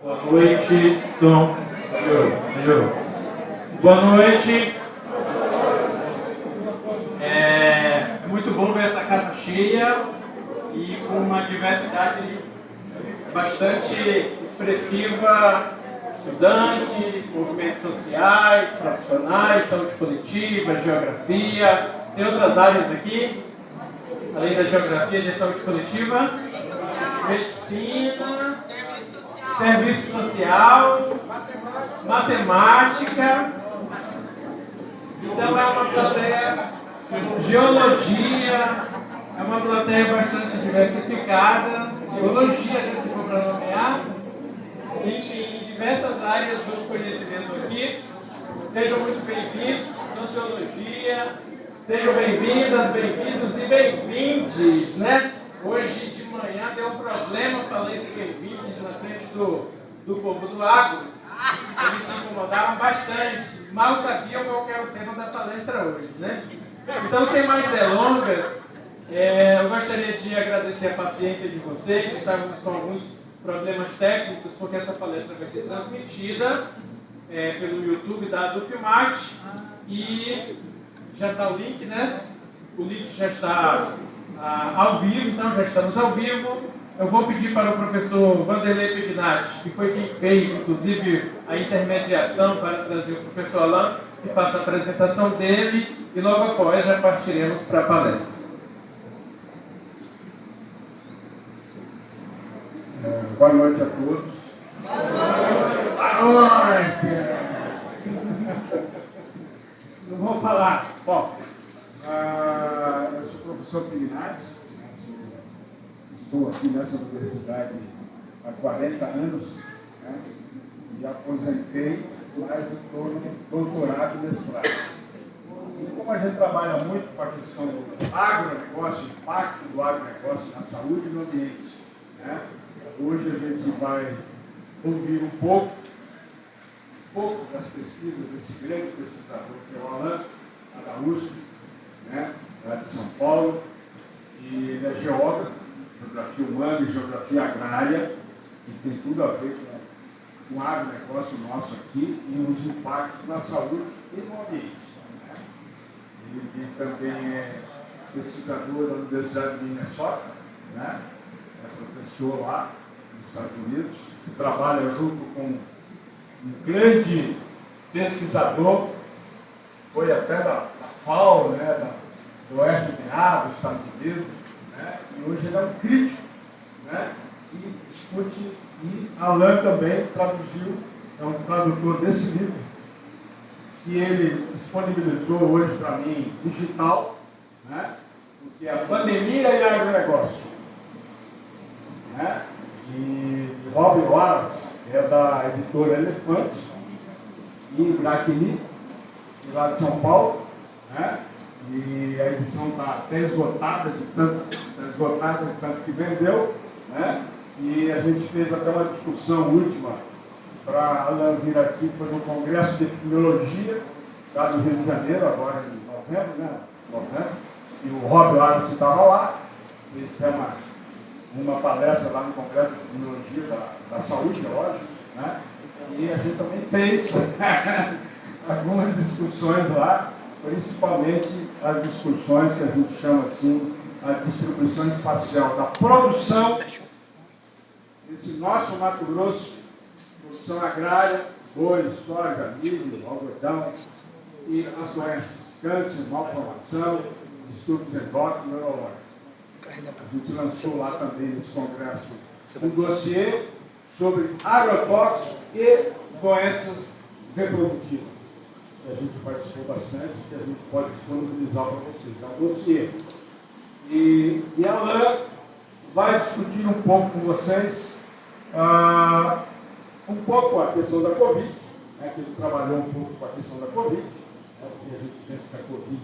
Boa noite, som. Melhorou. Boa noite. É muito bom ver essa casa cheia e com uma diversidade bastante expressiva, estudantes, movimentos sociais, profissionais, saúde coletiva, geografia. Tem outras áreas aqui, além da geografia, de saúde coletiva, medicina, serviço social, matemática. Então é uma plateia, geologia, é uma plateia bastante diversificada, geologia, se for para nomear, em diversas áreas do conhecimento aqui. Sejam muito bem-vindos, sociologia, sejam bem-vindas, bem-vindos e bem-vindes, né? Hoje de manhã deu um problema, falei esse bem-vindos na frente do povo do agro. Eles se incomodaram bastante. Mal sabiam qual que era o tema da palestra hoje, né? Então, sem mais delongas, eu gostaria de agradecer a paciência de vocês. Estávamos com alguns problemas técnicos, porque essa palestra vai ser transmitida pelo YouTube da Filmate. E já está o link, né? O link já está ao vivo, então já estamos ao vivo. Eu vou pedir para o professor Vanderlei Pignatti, que foi quem fez, inclusive, a intermediação para trazer o professor Alain, que faça a apresentação dele e logo após já partiremos para a palestra. Boa noite a todos. Boa noite. Não vou falar. Bom, eu sou o professor Pignatti. Estou aqui nessa universidade há 40 anos, né? E aposentei, mas estou no doutorado e mestrado. E como a gente trabalha muito com a questão do agronegócio, o impacto do agronegócio na saúde e no ambiente, né? Hoje a gente vai ouvir um pouco das pesquisas desse grande pesquisador que é o Alain, da USP, né? Lá de São Paulo, e ele é geógrafo, geografia humana e geografia agrária, que tem tudo a ver com o agronegócio nosso aqui e os impactos na saúde e no ambiente. Né? Ele também é pesquisador da Universidade de Minnesota, né? É professor lá nos Estados Unidos, trabalha junto com um grande pesquisador, foi até da FAO, né? Do Oeste de dos Estados Unidos, né? E hoje ele é um crítico, né? E discute, e Alain também traduziu, é um tradutor desse livro, que ele disponibilizou hoje para mim digital, né? Que é a Pandemia e Agronegócio, né? E Rob Wallace, é da editora Elefantes, e Braquini, lá de São Paulo, né? E a edição está até esgotada de tanto que vendeu, né? E a gente fez até uma discussão última para Alain vir aqui, foi no Congresso de Epidemiologia, lá no Rio de Janeiro, agora em novembro, né? E o Rob Wallace estava lá, fez uma palestra lá no Congresso de Epidemiologia da Saúde, lógico, né? E a gente também fez algumas discussões lá, principalmente as discussões que a gente chama assim, a distribuição espacial da produção desse nosso Mato Grosso, produção agrária, boi, soja, milho, algodão, e as doenças, câncer, malformação, distúrbios endócrinos e neurológicos. A gente lançou lá também nesse congresso um dossiê sobre agrotóxicos e doenças reprodutivas. A gente participou bastante, que a gente pode disponibilizar para vocês. É um dossiê. E a Alain vai discutir um pouco com vocês um pouco a questão da Covid, né, que ele trabalhou um pouco com a questão da Covid, né, porque a gente pensa que a Covid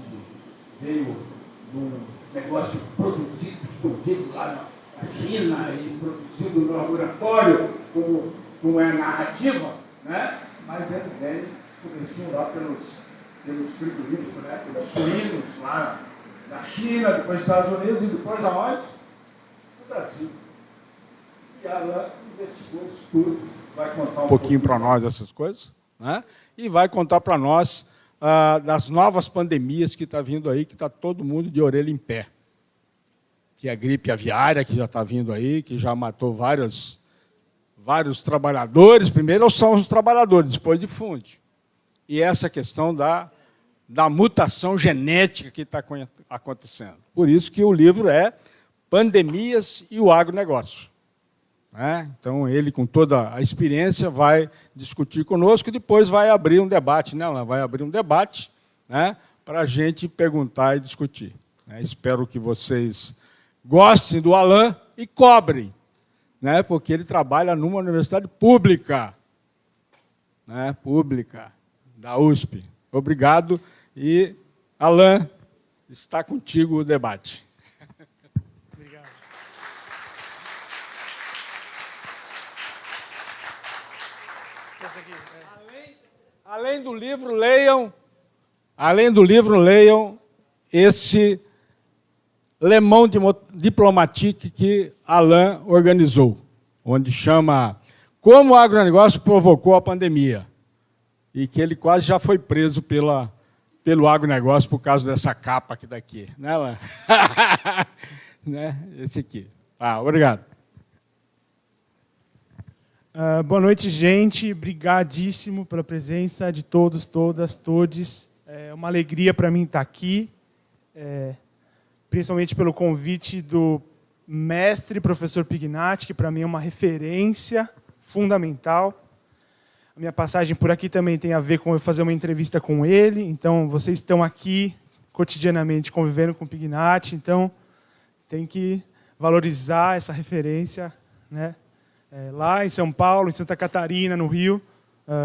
veio num negócio produzido, escondido lá na China e produzido no laboratório, como é a narrativa, né, mas ele vem, começou lá pelos frigoríficos, né, pelos suínos lá da China, depois dos Estados Unidos e depois aonde? No Brasil. E ela investigou isso tudo vai contar um pouquinho para nós essas coisas, né? E vai contar para nós das novas pandemias que está vindo aí, que está todo mundo de orelha em pé. Que é a gripe aviária, que já está vindo aí, que já matou vários trabalhadores. Primeiro são os trabalhadores, depois difunde. E essa questão da mutação genética que está acontecendo. Por isso que o livro é Pandemias e o Agronegócio. Então, ele, com toda a experiência, vai discutir conosco e depois vai abrir um debate, né, Alain? Vai abrir um debate, né, para a gente perguntar e discutir. Espero que vocês gostem do Alain e cobrem, né, porque ele trabalha numa universidade pública, né, da USP. Obrigado. E, Alain, está contigo o debate. Obrigado. Além do livro, leiam esse Le Monde Diplomatique que Alain organizou, onde chama Como o Agronegócio Provocou a Pandemia, e que ele quase já foi preso pelo agronegócio por causa dessa capa aqui daqui. Né, Alain? Né? Esse aqui. Obrigado. Boa noite, gente. Obrigadíssimo pela presença de todos, todas, todes. É uma alegria para mim estar aqui, principalmente pelo convite do mestre, professor Pignatti, que para mim é uma referência fundamental. A minha passagem por aqui também tem a ver com eu fazer uma entrevista com ele. Então, vocês estão aqui cotidianamente convivendo com o Pignatti, então tem que valorizar essa referência, né? Lá em São Paulo, em Santa Catarina, no Rio.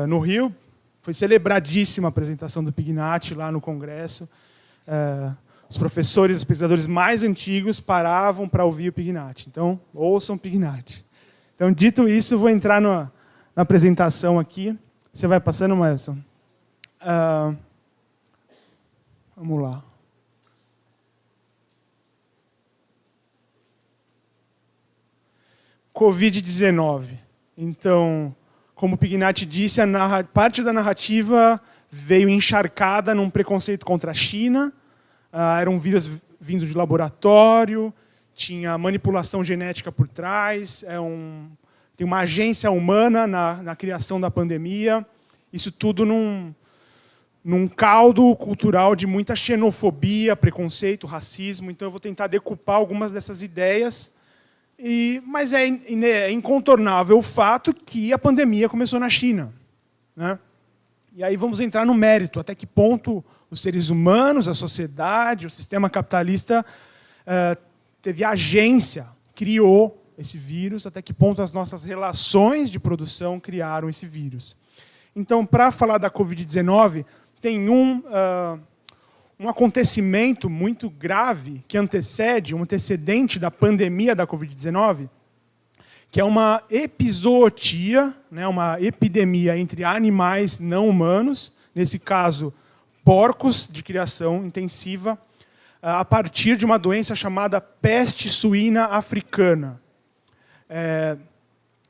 No Rio, foi celebradíssima a apresentação do Pignatti lá no Congresso. Os professores, os pesquisadores mais antigos paravam para ouvir o Pignatti. Então, ouçam o Pignatti. Então, dito isso, eu vou entrar na apresentação aqui. Você vai passando, Marson? Vamos lá. Covid-19. Então, como o Pignatti disse, parte da narrativa veio encharcada num preconceito contra a China. Era um vírus vindo de laboratório, tinha manipulação genética por trás, tem uma agência humana na criação da pandemia. Isso tudo num caldo cultural de muita xenofobia, preconceito, racismo. Então, eu vou tentar decupar algumas dessas ideias. Mas é incontornável o fato que a pandemia começou na China, né? E aí vamos entrar no mérito, até que ponto os seres humanos, a sociedade, o sistema capitalista teve agência, criou esse vírus, até que ponto as nossas relações de produção criaram esse vírus. Então, para falar da Covid-19, tem um acontecimento muito grave que antecede, um antecedente da pandemia da Covid-19, que é uma epizootia, né, uma epidemia entre animais não humanos, nesse caso, porcos de criação intensiva, a partir de uma doença chamada peste suína africana.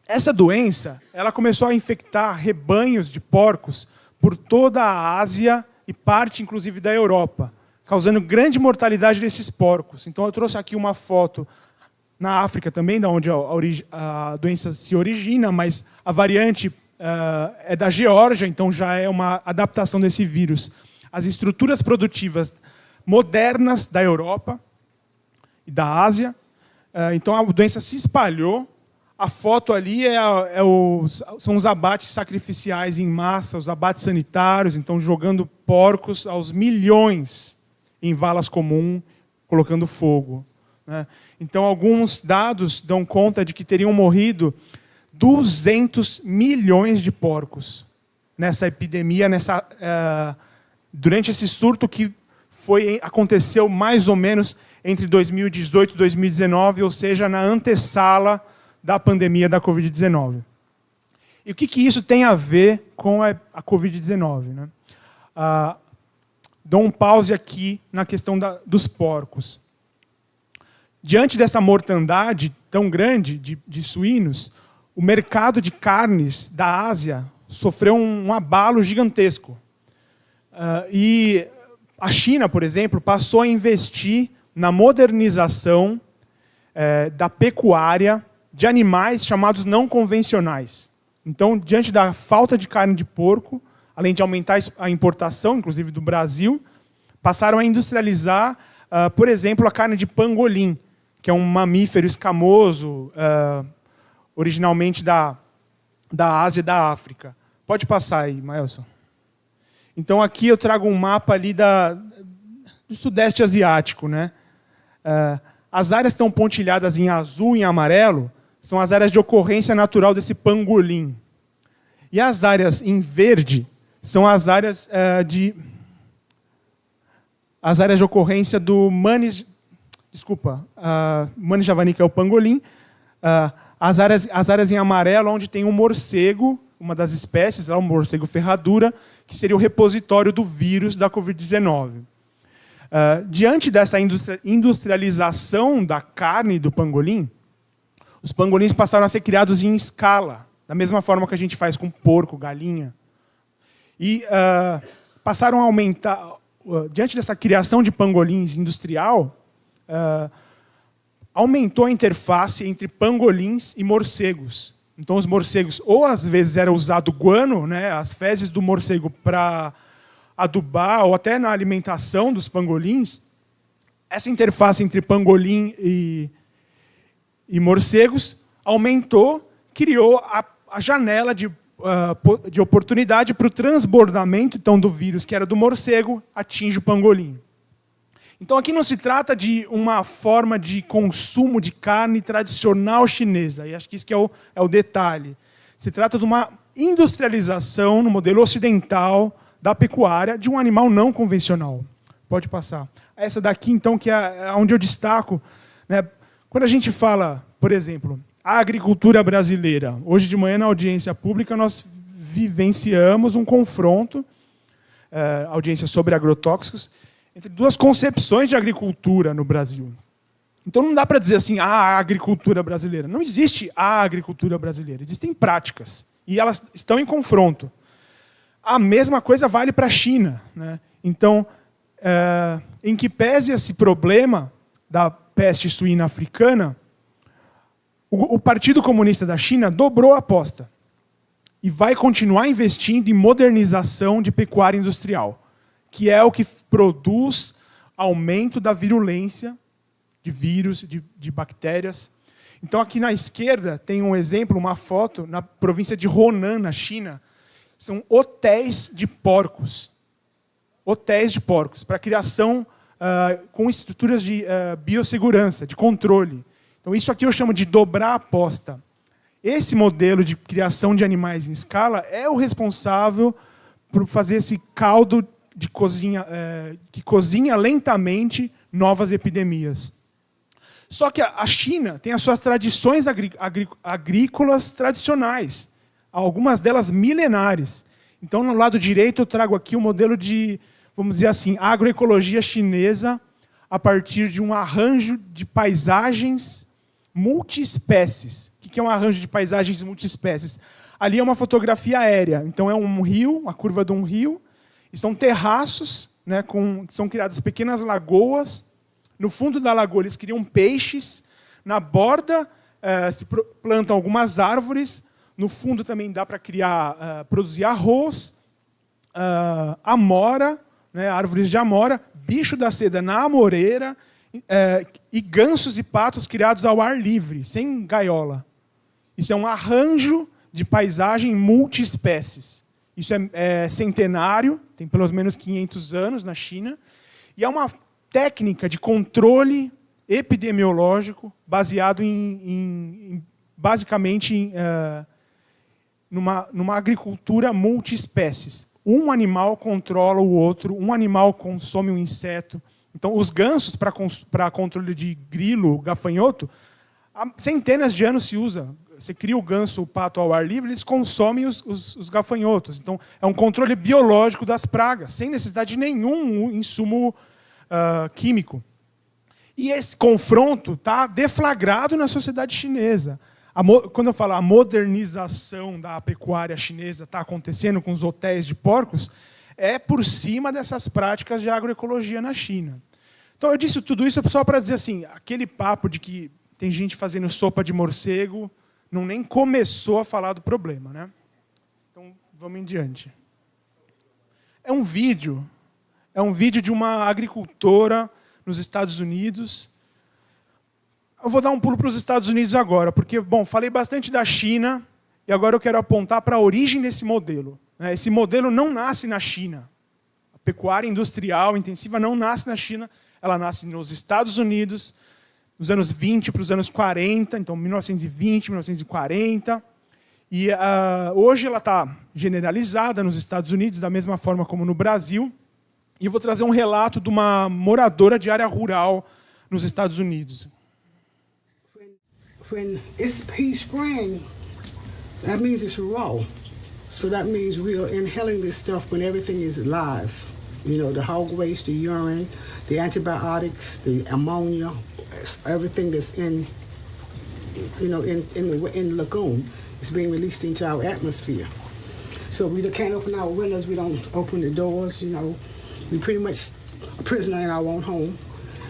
Essa doença ela começou a infectar rebanhos de porcos por toda a Ásia e parte, inclusive, da Europa, causando grande mortalidade desses porcos. Então, eu trouxe aqui uma foto na África também, da onde a doença se origina, mas a variante é da Geórgia, então já é uma adaptação desse vírus às estruturas produtivas modernas da Europa e da Ásia. Então, a doença se espalhou. A foto ali são os abates sacrificiais em massa, os abates sanitários, então jogando porcos aos milhões em valas comuns, colocando fogo, né? Então, alguns dados dão conta de que teriam morrido 200 milhões de porcos nessa epidemia, durante esse surto que aconteceu mais ou menos entre 2018 e 2019, ou seja, na antessala da pandemia da Covid-19. E o que isso tem a ver com a Covid-19, né? Dou um pause aqui na questão dos porcos. Diante dessa mortandade tão grande de suínos, o mercado de carnes da Ásia sofreu um abalo gigantesco. E a China, por exemplo, passou a investir na modernização da pecuária de animais chamados não convencionais. Então, diante da falta de carne de porco, além de aumentar a importação, inclusive do Brasil, passaram a industrializar, por exemplo, a carne de pangolim, que é um mamífero escamoso, originalmente da Ásia e da África. Pode passar aí, Maelson. Então, aqui eu trago um mapa ali do Sudeste Asiático, né? As áreas que estão pontilhadas em azul e em amarelo são as áreas de ocorrência natural desse pangolim. E as áreas em verde são as áreas de ocorrência do Manis... Desculpa, Manis javani, que é o pangolim. As áreas em amarelo, onde tem um morcego, uma das espécies, o morcego ferradura, que seria o repositório do vírus da Covid-19. Diante dessa industrialização da carne do pangolim, os pangolins passaram a ser criados em escala, da mesma forma que a gente faz com porco, galinha. E passaram a aumentar, diante dessa criação de pangolins industrial, aumentou a interface entre pangolins e morcegos. Então, os morcegos, ou às vezes era usado guano, né, as fezes do morcego para adubar, ou até na alimentação dos pangolins. Essa interface entre pangolim e morcegos aumentou, criou a janela de oportunidade para o transbordamento então, do vírus, que era do morcego, atinge o pangolim. Então, aqui não se trata de uma forma de consumo de carne tradicional chinesa, e acho que isso que é o detalhe. Se trata de uma industrialização no modelo ocidental da pecuária de um animal não convencional. Pode passar. Essa daqui, então, que é onde eu destaco, né? Quando a gente fala, por exemplo, a agricultura brasileira, hoje de manhã na audiência pública nós vivenciamos um confronto, audiência sobre agrotóxicos, entre duas concepções de agricultura no Brasil. Então não dá para dizer assim, a agricultura brasileira. Não existe a agricultura brasileira, existem práticas, e elas estão em confronto. A mesma coisa vale para a China, né? Então, em que pese esse problema da peste suína africana, o Partido Comunista da China dobrou a aposta e vai continuar investindo em modernização de pecuária industrial, que é o que produz aumento da virulência de vírus, de bactérias. Então, aqui na esquerda tem um exemplo, uma foto, na província de Honan, na China. São hotéis de porcos. Hotéis de porcos, para criação com estruturas de biossegurança, de controle. Então, isso aqui eu chamo de dobrar a aposta. Esse modelo de criação de animais em escala é o responsável por fazer esse caldo de cozinha, que cozinha lentamente novas epidemias. Só que a China tem as suas tradições agrícolas tradicionais, algumas delas milenares. Então, no lado direito, eu trago aqui o modelo de, vamos dizer assim, agroecologia chinesa a partir de um arranjo de paisagens multiespécies. O que é um arranjo de paisagens multiespécies? Ali é uma fotografia aérea. Então, é um rio, a curva de um rio, e são terraços, né, são criadas pequenas lagoas. No fundo da lagoa, eles criam peixes. Na borda, se plantam algumas árvores. No fundo, também dá para produzir arroz, amora, né, árvores de amora, bicho da seda na amoreira, e gansos e patos criados ao ar livre, sem gaiola. Isso é um arranjo de paisagem multiespécies. Isso é centenário, tem pelo menos 500 anos na China, e é uma técnica de controle epidemiológico baseado basicamente numa agricultura multiespécies. Um animal controla o outro, um animal consome um inseto. Então, os gansos, para controle de grilo, gafanhoto, há centenas de anos se usa. Você cria o ganso, o pato ao ar livre, eles consomem os gafanhotos. Então, é um controle biológico das pragas, sem necessidade de nenhum insumo químico. E esse confronto está deflagrado na sociedade chinesa. quando eu falo a modernização da pecuária chinesa está acontecendo com os hotéis de porcos, é por cima dessas práticas de agroecologia na China. Então, eu disse tudo isso só para dizer assim, aquele papo de que tem gente fazendo sopa de morcego, não nem começou a falar do problema, né? Então, vamos em diante. É um vídeo de uma agricultora nos Estados Unidos. Eu vou dar um pulo para os Estados Unidos agora, porque, bom, falei bastante da China, e agora eu quero apontar para a origem desse modelo. Esse modelo não nasce na China. A pecuária industrial intensiva não nasce na China, ela nasce nos Estados Unidos, nos anos 20 para os anos 40, então 1920, 1940. E hoje ela está generalizada nos Estados Unidos, da mesma forma como no Brasil. E eu vou trazer um relato de uma moradora de área rural nos Estados Unidos. When it's pea spring, that means it's raw. So that means we are inhaling this stuff when everything is alive. You know, the hog waste, the urine, the antibiotics, the ammonia, everything that's in the lagoon is being released into our atmosphere. So we can't open our windows, we don't open the doors, you know. We're pretty much a prisoner in our own home.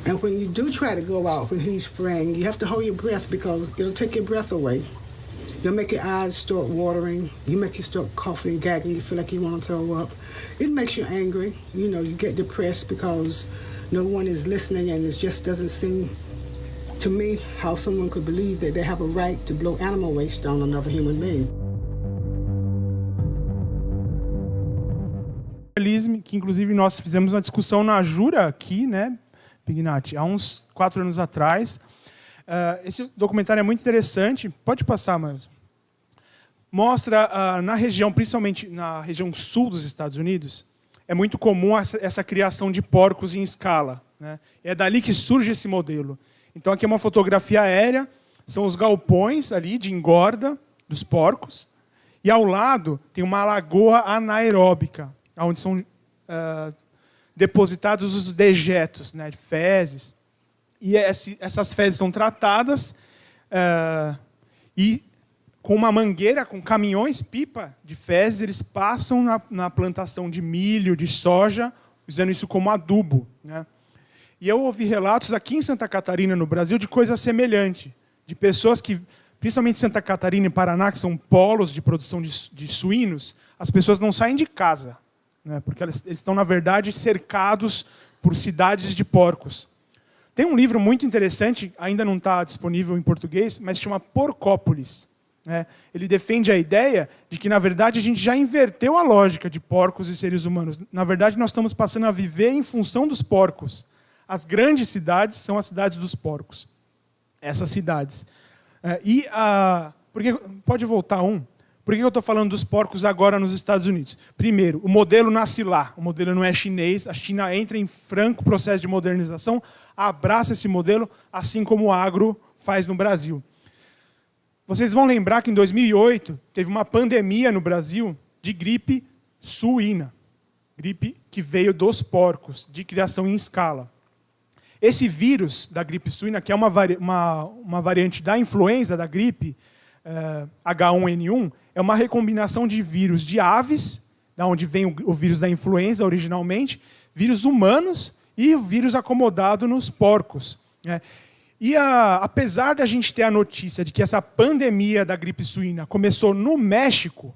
And when you do try to go out when he's spraying, you have to hold your breath because it'll take your breath away. It'll make your eyes start watering. You make you start coughing, gagging. You feel like you want to throw up. It makes you angry. You know, you get depressed because no one is listening, and it just doesn't seem to me how someone could believe that they have a right to blow animal waste on another human being. Que inclusive nós fizemos uma discussão na Jura aqui, né, Pignatti, há uns 4 anos atrás. Esse documentário é muito interessante. Pode passar, mas mostra na região, principalmente na região sul dos Estados Unidos, é muito comum essa criação de porcos em escala, né? É dali que surge esse modelo. Então aqui é uma fotografia aérea, são os galpões ali de engorda dos porcos, e ao lado tem uma lagoa anaeróbica, onde são depositados os dejetos, né, de fezes. E essas fezes são tratadas e com uma mangueira, com caminhões, pipa de fezes, eles passam na plantação de milho, de soja, usando isso como adubo, né? E eu ouvi relatos aqui em Santa Catarina, no Brasil, de coisa semelhante, de pessoas que, principalmente em Santa Catarina e Paraná, que são polos de produção de suínos, as pessoas não saem de casa, né, porque eles estão, na verdade, cercados por cidades de porcos. Tem um livro muito interessante, ainda não está disponível em português, mas se chama Porcópolis. Né? Ele defende a ideia de que, na verdade, a gente já inverteu a lógica de porcos e seres humanos. Na verdade, nós estamos passando a viver em função dos porcos. As grandes cidades são as cidades dos porcos. Essas cidades. Pode voltar um? Por que eu estou falando dos porcos agora nos Estados Unidos? Primeiro, o modelo nasce lá. O modelo não é chinês. A China entra em franco processo de modernização, abraça esse modelo, assim como o agro faz no Brasil. Vocês vão lembrar que em 2008 teve uma pandemia no Brasil de gripe suína. Gripe que veio dos porcos, de criação em escala. Esse vírus da gripe suína, que é uma variante da influenza, da gripe H1N1, é uma recombinação de vírus de aves, da onde vem o vírus da influenza originalmente, vírus humanos e o vírus acomodado nos porcos. Né? E apesar da gente ter a notícia de que essa pandemia da gripe suína começou no México,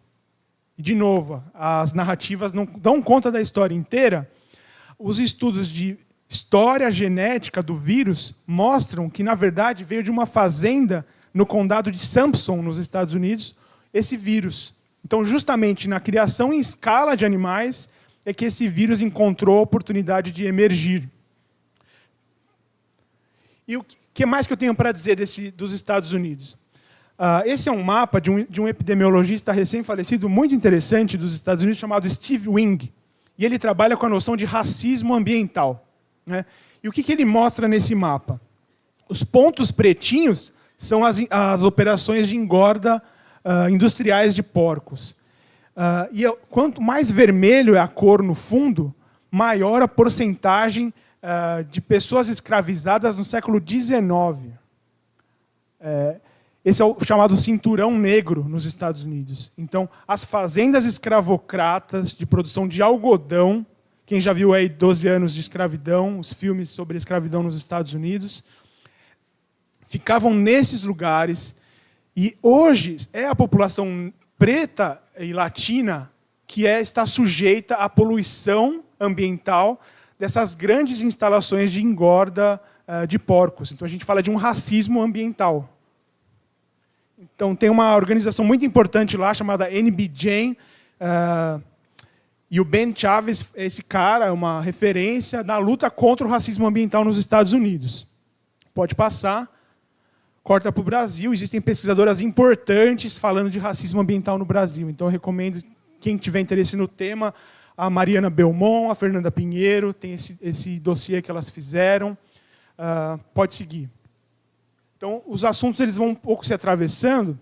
e de novo, as narrativas não dão conta da história inteira, os estudos de história genética do vírus mostram que, na verdade, veio de uma fazenda no condado de Sampson, nos Estados Unidos, esse vírus. Então, justamente na criação em escala de animais, é que esse vírus encontrou a oportunidade de emergir. E o que mais que eu tenho para dizer dos Estados Unidos? Esse é um mapa de um epidemiologista recém-falecido, muito interessante, dos Estados Unidos, chamado Steve Wing. E ele trabalha com a noção de racismo ambiental. Né? E o que ele mostra nesse mapa? Os pontos pretinhos são as operações de engorda industriais de porcos. Quanto mais vermelho é a cor no fundo, maior a porcentagem de pessoas escravizadas no século XIX. Esse é o chamado cinturão negro nos Estados Unidos. Então, as fazendas escravocratas de produção de algodão, quem já viu aí 12 anos de escravidão, os filmes sobre a escravidão nos Estados Unidos, ficavam nesses lugares. E hoje é a população preta e latina que está sujeita à poluição ambiental dessas grandes instalações de engorda de porcos. Então, a gente fala de um racismo ambiental. Então, tem uma organização muito importante lá, chamada NBJ, e o Ben Chaves, esse cara, é uma referência na luta contra o racismo ambiental nos Estados Unidos. Pode passar. Corta para o Brasil. Existem pesquisadoras importantes falando de racismo ambiental no Brasil. Então, eu recomendo, quem tiver interesse no tema, a Mariana Belmont, a Fernanda Pinheiro, tem esse dossiê que elas fizeram. Pode seguir. Então, os assuntos eles vão um pouco se atravessando,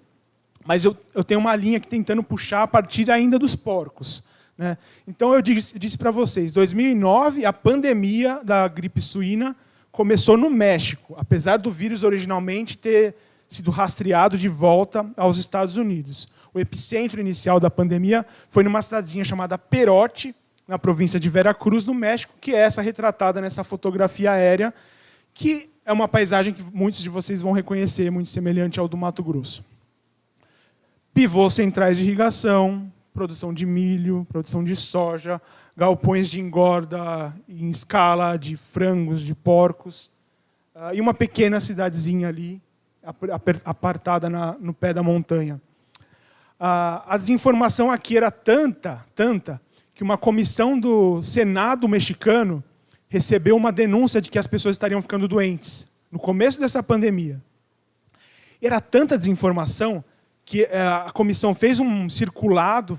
mas eu tenho uma linha aqui tentando puxar a partir ainda dos porcos, né? Então, eu disse para vocês, 2009, a pandemia da gripe suína começou no México, apesar do vírus originalmente ter sido rastreado de volta aos Estados Unidos. O epicentro inicial da pandemia foi numa cidadezinha chamada Perote, na província de Veracruz, no México, que é essa retratada nessa fotografia aérea, que é uma paisagem que muitos de vocês vão reconhecer, muito semelhante ao do Mato Grosso. Pivôs centrais de irrigação, produção de milho, produção de soja, galpões de engorda em escala de frangos, de porcos, e uma pequena cidadezinha ali, apartada no pé da montanha. A desinformação aqui era tanta, que uma comissão do Senado mexicano recebeu uma denúncia de que as pessoas estariam ficando doentes no começo dessa pandemia. Era tanta desinformação que a comissão fez um circulado,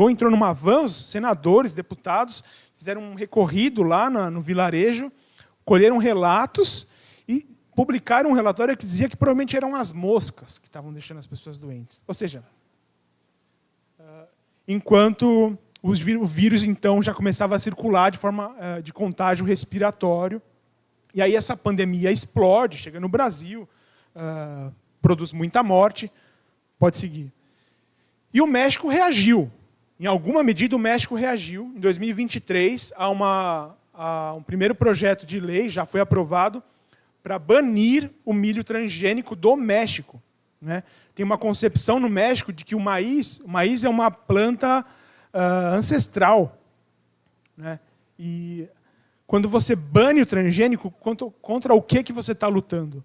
entrou numa van, os senadores, deputados, fizeram um recorrido lá no vilarejo, colheram relatos e publicaram um relatório que dizia que provavelmente eram as moscas que estavam deixando as pessoas doentes. Ou seja, enquanto o vírus, então, já começava a circular de forma de contágio respiratório. E aí essa pandemia explode, chega no Brasil, produz muita morte. Pode seguir. E o México reagiu. Em alguma medida, o México reagiu. Em 2023, há um primeiro projeto de lei, já foi aprovado, para banir o milho transgênico do México, né? Tem uma concepção no México de que o maíz é uma planta ancestral, né? E quando você bane o transgênico, contra o que você está lutando?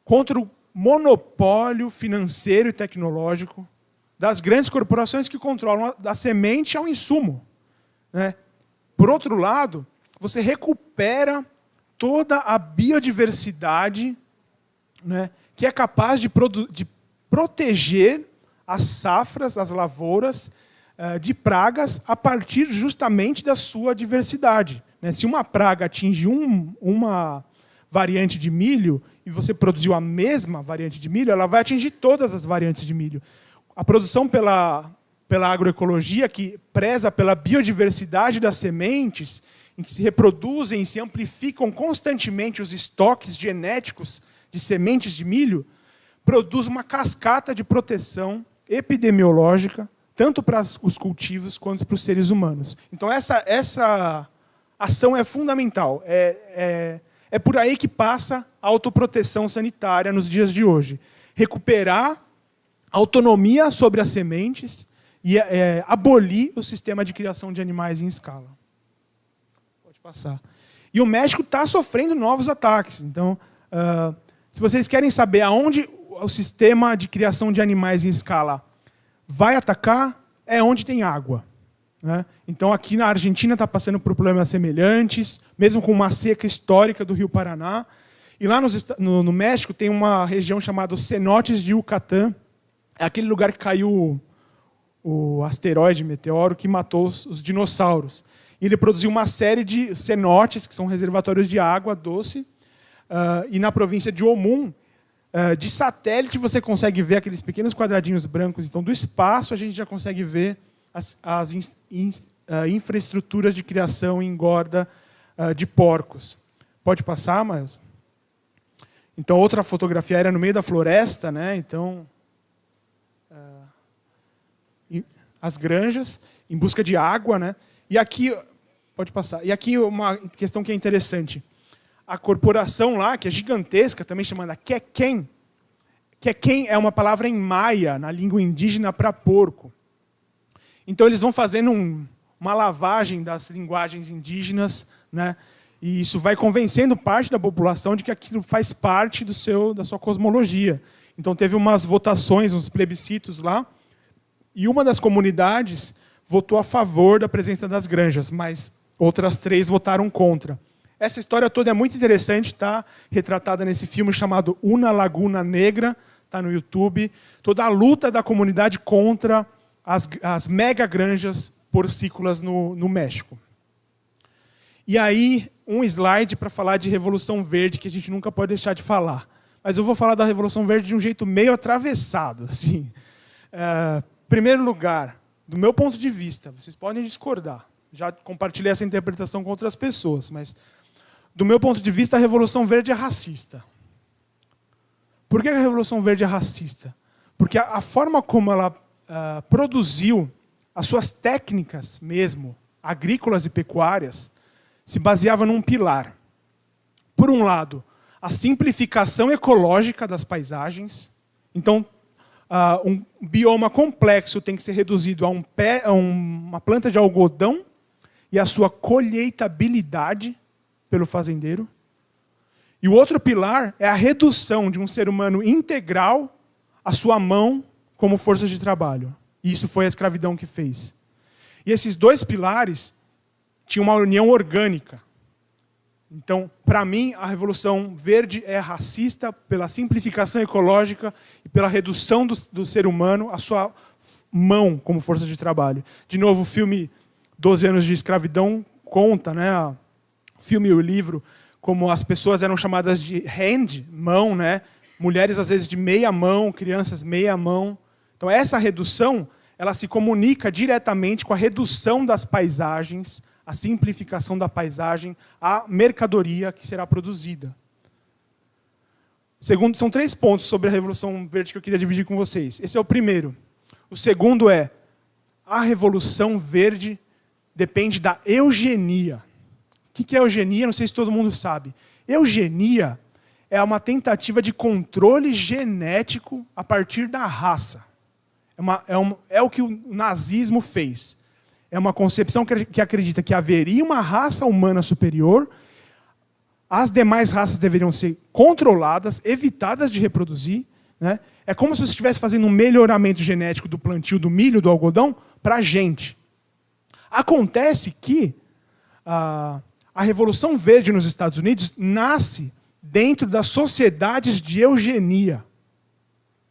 Contra o monopólio financeiro e tecnológico das grandes corporações que controlam da semente ao insumo, né? Por outro lado, você recupera toda a biodiversidade, né, que é capaz de proteger as safras, as lavouras, de pragas a partir justamente da sua diversidade, né? Se uma praga atinge uma variante de milho e você produziu a mesma variante de milho, ela vai atingir todas as variantes de milho. A produção pela agroecologia, que preza pela biodiversidade das sementes, em que se reproduzem e se amplificam constantemente os estoques genéticos de sementes de milho, produz uma cascata de proteção epidemiológica, tanto para os cultivos quanto para os seres humanos. Então, essa ação é fundamental. É por aí que passa a autoproteção sanitária nos dias de hoje. Recuperar a autonomia sobre as sementes e abolir o sistema de criação de animais em escala. Pode passar. E o México está sofrendo novos ataques. Então, se vocês querem saber aonde o sistema de criação de animais em escala vai atacar, é onde tem água, né? Então, aqui na Argentina está passando por problemas semelhantes, mesmo com uma seca histórica do Rio Paraná. E lá no México tem uma região chamada Cenotes de Yucatán. É aquele lugar que caiu o asteroide, meteoro, que matou os dinossauros. E ele produziu uma série de cenotes, que são reservatórios de água doce. E na província de Omum, de satélite, você consegue ver aqueles pequenos quadradinhos brancos. Então, do espaço, a gente já consegue ver as infraestruturas de criação e engorda de porcos. Pode passar, Miles? Então, outra fotografia era no meio da floresta, né? Então, as granjas, em busca de água, né? E aqui, pode passar. E aqui uma questão que é interessante. A corporação lá, que é gigantesca, também chamada Quequén. Quequén é uma palavra em maia, na língua indígena, para porco. Então, eles vão fazendo uma lavagem das linguagens indígenas, né? E isso vai convencendo parte da população de que aquilo faz parte da sua cosmologia. Então, teve umas votações, uns plebiscitos lá, e uma das comunidades votou a favor da presença das granjas, mas outras 3 votaram contra. Essa história toda é muito interessante, está retratada nesse filme chamado Una Laguna Negra, está no YouTube. Toda a luta da comunidade contra as mega granjas porcícolas no México. E aí, um slide para falar de Revolução Verde, que a gente nunca pode deixar de falar. Mas eu vou falar da Revolução Verde de um jeito meio atravessado. Assim. Primeiro lugar, do meu ponto de vista, vocês podem discordar. Já compartilhei essa interpretação com outras pessoas, mas, do meu ponto de vista, a Revolução Verde é racista. Por que a Revolução Verde é racista? Porque a forma como ela produziu as suas técnicas mesmo, agrícolas e pecuárias, se baseava num pilar. Por um lado, a simplificação ecológica das paisagens. Então, um bioma complexo tem que ser reduzido a uma planta de algodão e a sua colheitabilidade pelo fazendeiro. E o outro pilar é a redução de um ser humano integral à sua mão como força de trabalho. E isso foi a escravidão que fez. E esses 2 pilares tinham uma união orgânica. Então, para mim, a Revolução Verde é racista pela simplificação ecológica e pela redução do ser humano à sua mão como força de trabalho. De novo, o filme 12 anos de escravidão conta, né, o filme e o livro, como as pessoas eram chamadas de hand, mão, né, mulheres às vezes de meia mão, crianças meia mão. Então, essa redução, ela se comunica diretamente com a redução das paisagens, a simplificação da paisagem, a mercadoria que será produzida. Segundo, são 3 pontos sobre a Revolução Verde que eu queria dividir com vocês. Esse é o primeiro. O segundo é, a Revolução Verde depende da eugenia. O que é eugenia? Não sei se todo mundo sabe. Eugenia é uma tentativa de controle genético a partir da raça. É o que o nazismo fez. É uma concepção que acredita que haveria uma raça humana superior, as demais raças deveriam ser controladas, evitadas de reproduzir. Né? É como se você estivesse fazendo um melhoramento genético do plantio do milho, do algodão, para a gente. Acontece que a Revolução Verde nos Estados Unidos nasce dentro das sociedades de eugenia.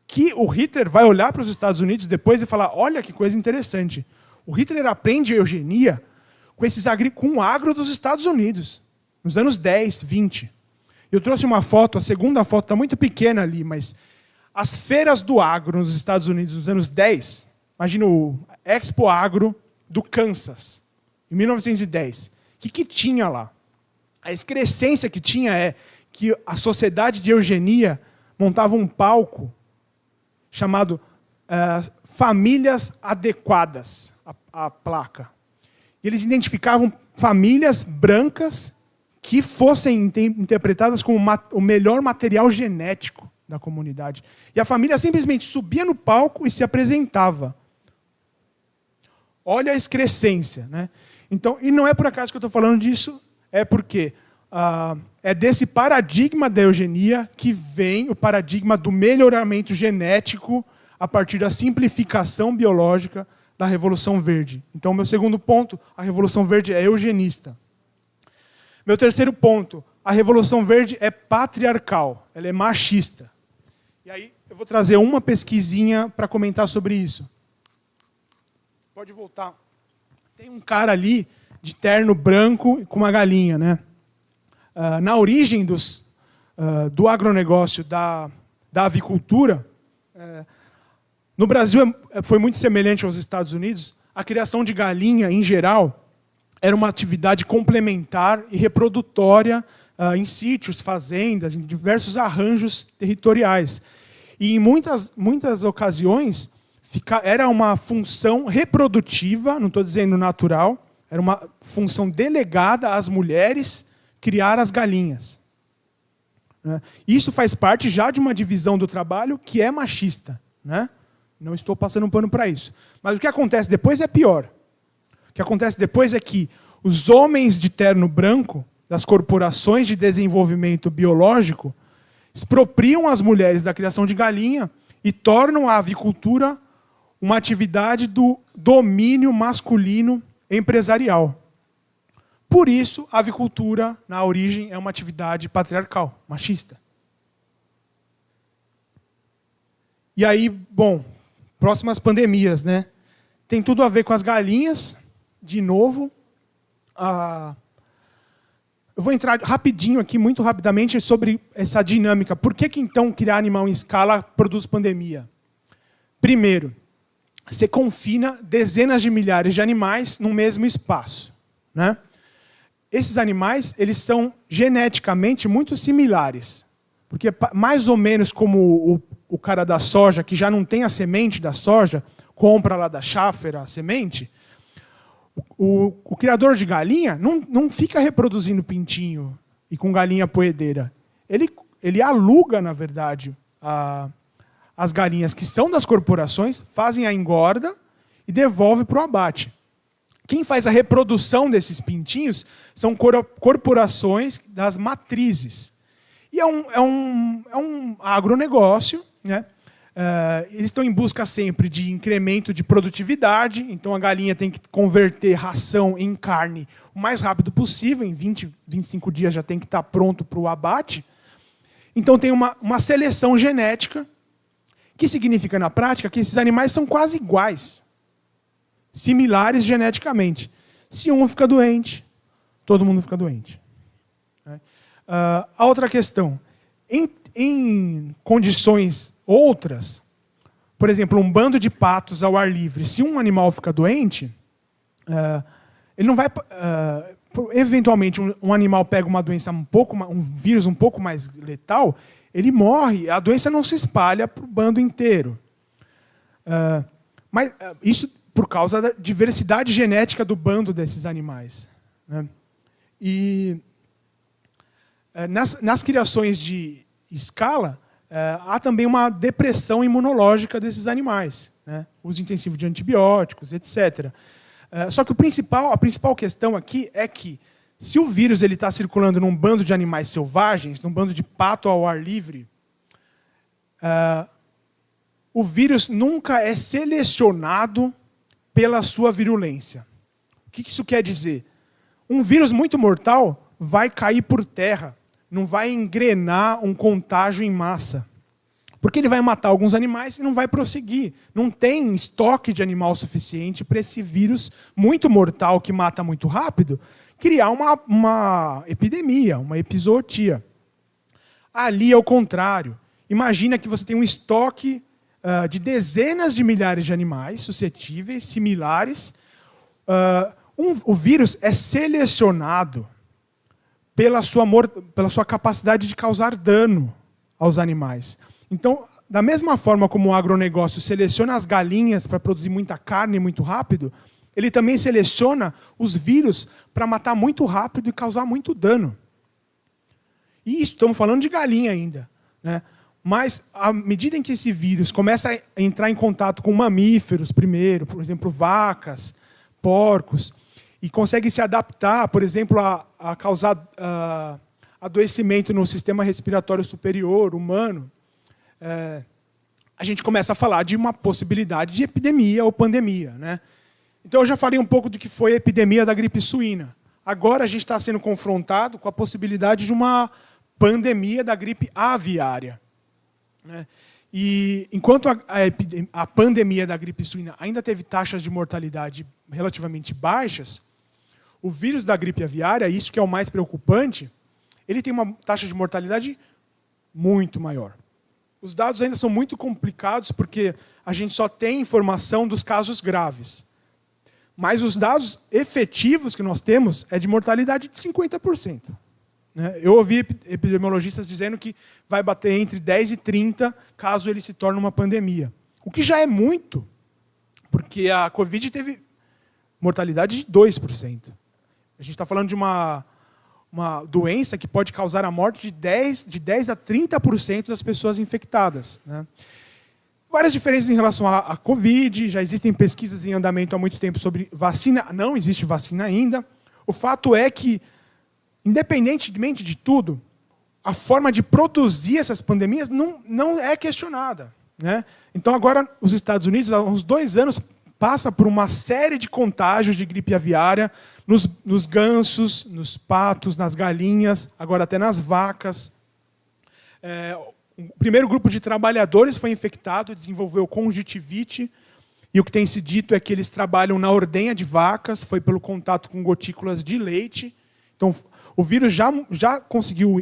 Que o Hitler vai olhar para os Estados Unidos depois e falar, olha que coisa interessante. O Hitler aprende eugenia com o agro dos Estados Unidos, nos anos 10, 20. Eu trouxe uma foto, a segunda foto está muito pequena ali, mas as feiras do agro nos Estados Unidos nos anos 10, imagina o Expo Agro do Kansas, em 1910. O que tinha lá? A excrescência que tinha é que a sociedade de eugenia montava um palco chamado Famílias Adequadas, a placa. E eles identificavam famílias brancas que fossem interpretadas como o melhor material genético da comunidade. E a família simplesmente subia no palco e se apresentava. Olha a excrescência. Né? Então, e não é por acaso que eu estou falando disso, é porque é desse paradigma da eugenia que vem o paradigma do melhoramento genético a partir da simplificação biológica da Revolução Verde. Então, meu segundo ponto, a Revolução Verde é eugenista. Meu terceiro ponto, a Revolução Verde é patriarcal, ela é machista. E aí, eu vou trazer uma pesquisinha para comentar sobre isso. Pode voltar. Tem um cara ali, de terno branco, com uma galinha, né? Na origem do agronegócio, da avicultura, no Brasil foi muito semelhante aos Estados Unidos. A criação de galinha, em geral, era uma atividade complementar e reprodutória em sítios, fazendas, em diversos arranjos territoriais. E em muitas ocasiões era uma função reprodutiva, não estou dizendo natural, era uma função delegada às mulheres criar as galinhas. Isso faz parte já de uma divisão do trabalho que é machista. Não estou passando um pano para isso. Mas o que acontece depois é pior. O que acontece depois é que os homens de terno branco, das corporações de desenvolvimento biológico, expropriam as mulheres da criação de galinha e tornam a avicultura uma atividade do domínio masculino empresarial. Por isso, a avicultura, na origem, é uma atividade patriarcal, machista. E aí, bom, próximas pandemias, né? Tem tudo a ver com as galinhas, de novo. Eu vou entrar rapidinho aqui, muito rapidamente, sobre essa dinâmica. Por que então criar animal em escala produz pandemia? Primeiro, você confina dezenas de milhares de animais no mesmo espaço. Esses animais eles são geneticamente muito similares. Porque mais ou menos como o cara da soja, que já não tem a semente da soja, compra lá da Schaffer a semente, o criador de galinha não fica reproduzindo pintinho e com galinha poedeira. Ele aluga, na verdade, as galinhas que são das corporações, fazem a engorda e devolve para o abate. Quem faz a reprodução desses pintinhos são corporações das matrizes. E é um agronegócio, né? Eles estão em busca sempre de incremento de produtividade, então a galinha tem que converter ração em carne o mais rápido possível, em 20, 25 dias já tem que estar pronto para o abate. Então tem uma seleção genética, que significa na prática que esses animais são quase iguais, similares geneticamente. Se um fica doente, todo mundo fica doente. A outra questão, em condições outras, por exemplo, um bando de patos ao ar livre, se um animal fica doente, ele não vai... eventualmente, um animal pega uma doença um vírus um pouco mais letal, ele morre, a doença não se espalha para o bando inteiro. Mas isso por causa da diversidade genética do bando desses animais. E nas criações de escala, há também uma depressão imunológica desses animais, uso intensivo de antibióticos, etc. Só que a principal questão aqui é que, se o vírus está circulando num bando de animais selvagens, num bando de pato ao ar livre, o vírus nunca é selecionado pela sua virulência. O que isso quer dizer? Um vírus muito mortal vai cair por terra, não vai engrenar um contágio em massa. Porque ele vai matar alguns animais e não vai prosseguir. Não tem estoque de animal suficiente para esse vírus muito mortal, que mata muito rápido, criar uma epidemia, uma epizootia. Ali é o contrário. Imagina que você tem um estoque de dezenas de milhares de animais suscetíveis, similares. O vírus é selecionado pela sua capacidade de causar dano aos animais. Então, da mesma forma como o agronegócio seleciona as galinhas para produzir muita carne muito rápido, ele também seleciona os vírus para matar muito rápido e causar muito dano. E isso, estamos falando de galinha ainda. Mas, à medida em que esse vírus começa a entrar em contato com mamíferos primeiro, por exemplo, vacas, porcos, e consegue se adaptar, por exemplo, a causar adoecimento no sistema respiratório superior humano, a gente começa a falar de uma possibilidade de epidemia ou pandemia. Então, eu já falei um pouco do que foi a epidemia da gripe suína. Agora, a gente está sendo confrontado com a possibilidade de uma pandemia da gripe aviária. E enquanto a pandemia da gripe suína ainda teve taxas de mortalidade relativamente baixas, o vírus da gripe aviária, isso que é o mais preocupante, ele tem uma taxa de mortalidade muito maior. Os dados ainda são muito complicados porque a gente só tem informação dos casos graves. Mas os dados efetivos que nós temos é de mortalidade de 50%. né? Eu ouvi epidemiologistas dizendo que vai bater entre 10 e 30 caso ele se torne uma pandemia. O que já é muito, porque a Covid teve mortalidade de 2%. A gente está falando de uma doença que pode causar a morte de 10 a 30% das pessoas infectadas, né? Várias diferenças em relação à Covid, já existem pesquisas em andamento há muito tempo sobre vacina, não existe vacina ainda. O fato é que, independentemente de tudo, a forma de produzir essas pandemias não é questionada, né? Então, agora, os Estados Unidos, há uns 2 anos, passa por uma série de contágios de gripe aviária nos gansos, nos patos, nas galinhas, agora até nas vacas. O primeiro grupo de trabalhadores foi infectado, desenvolveu conjuntivite, e o que tem se dito é que eles trabalham na ordenha de vacas, foi pelo contato com gotículas de leite. Então, o vírus já conseguiu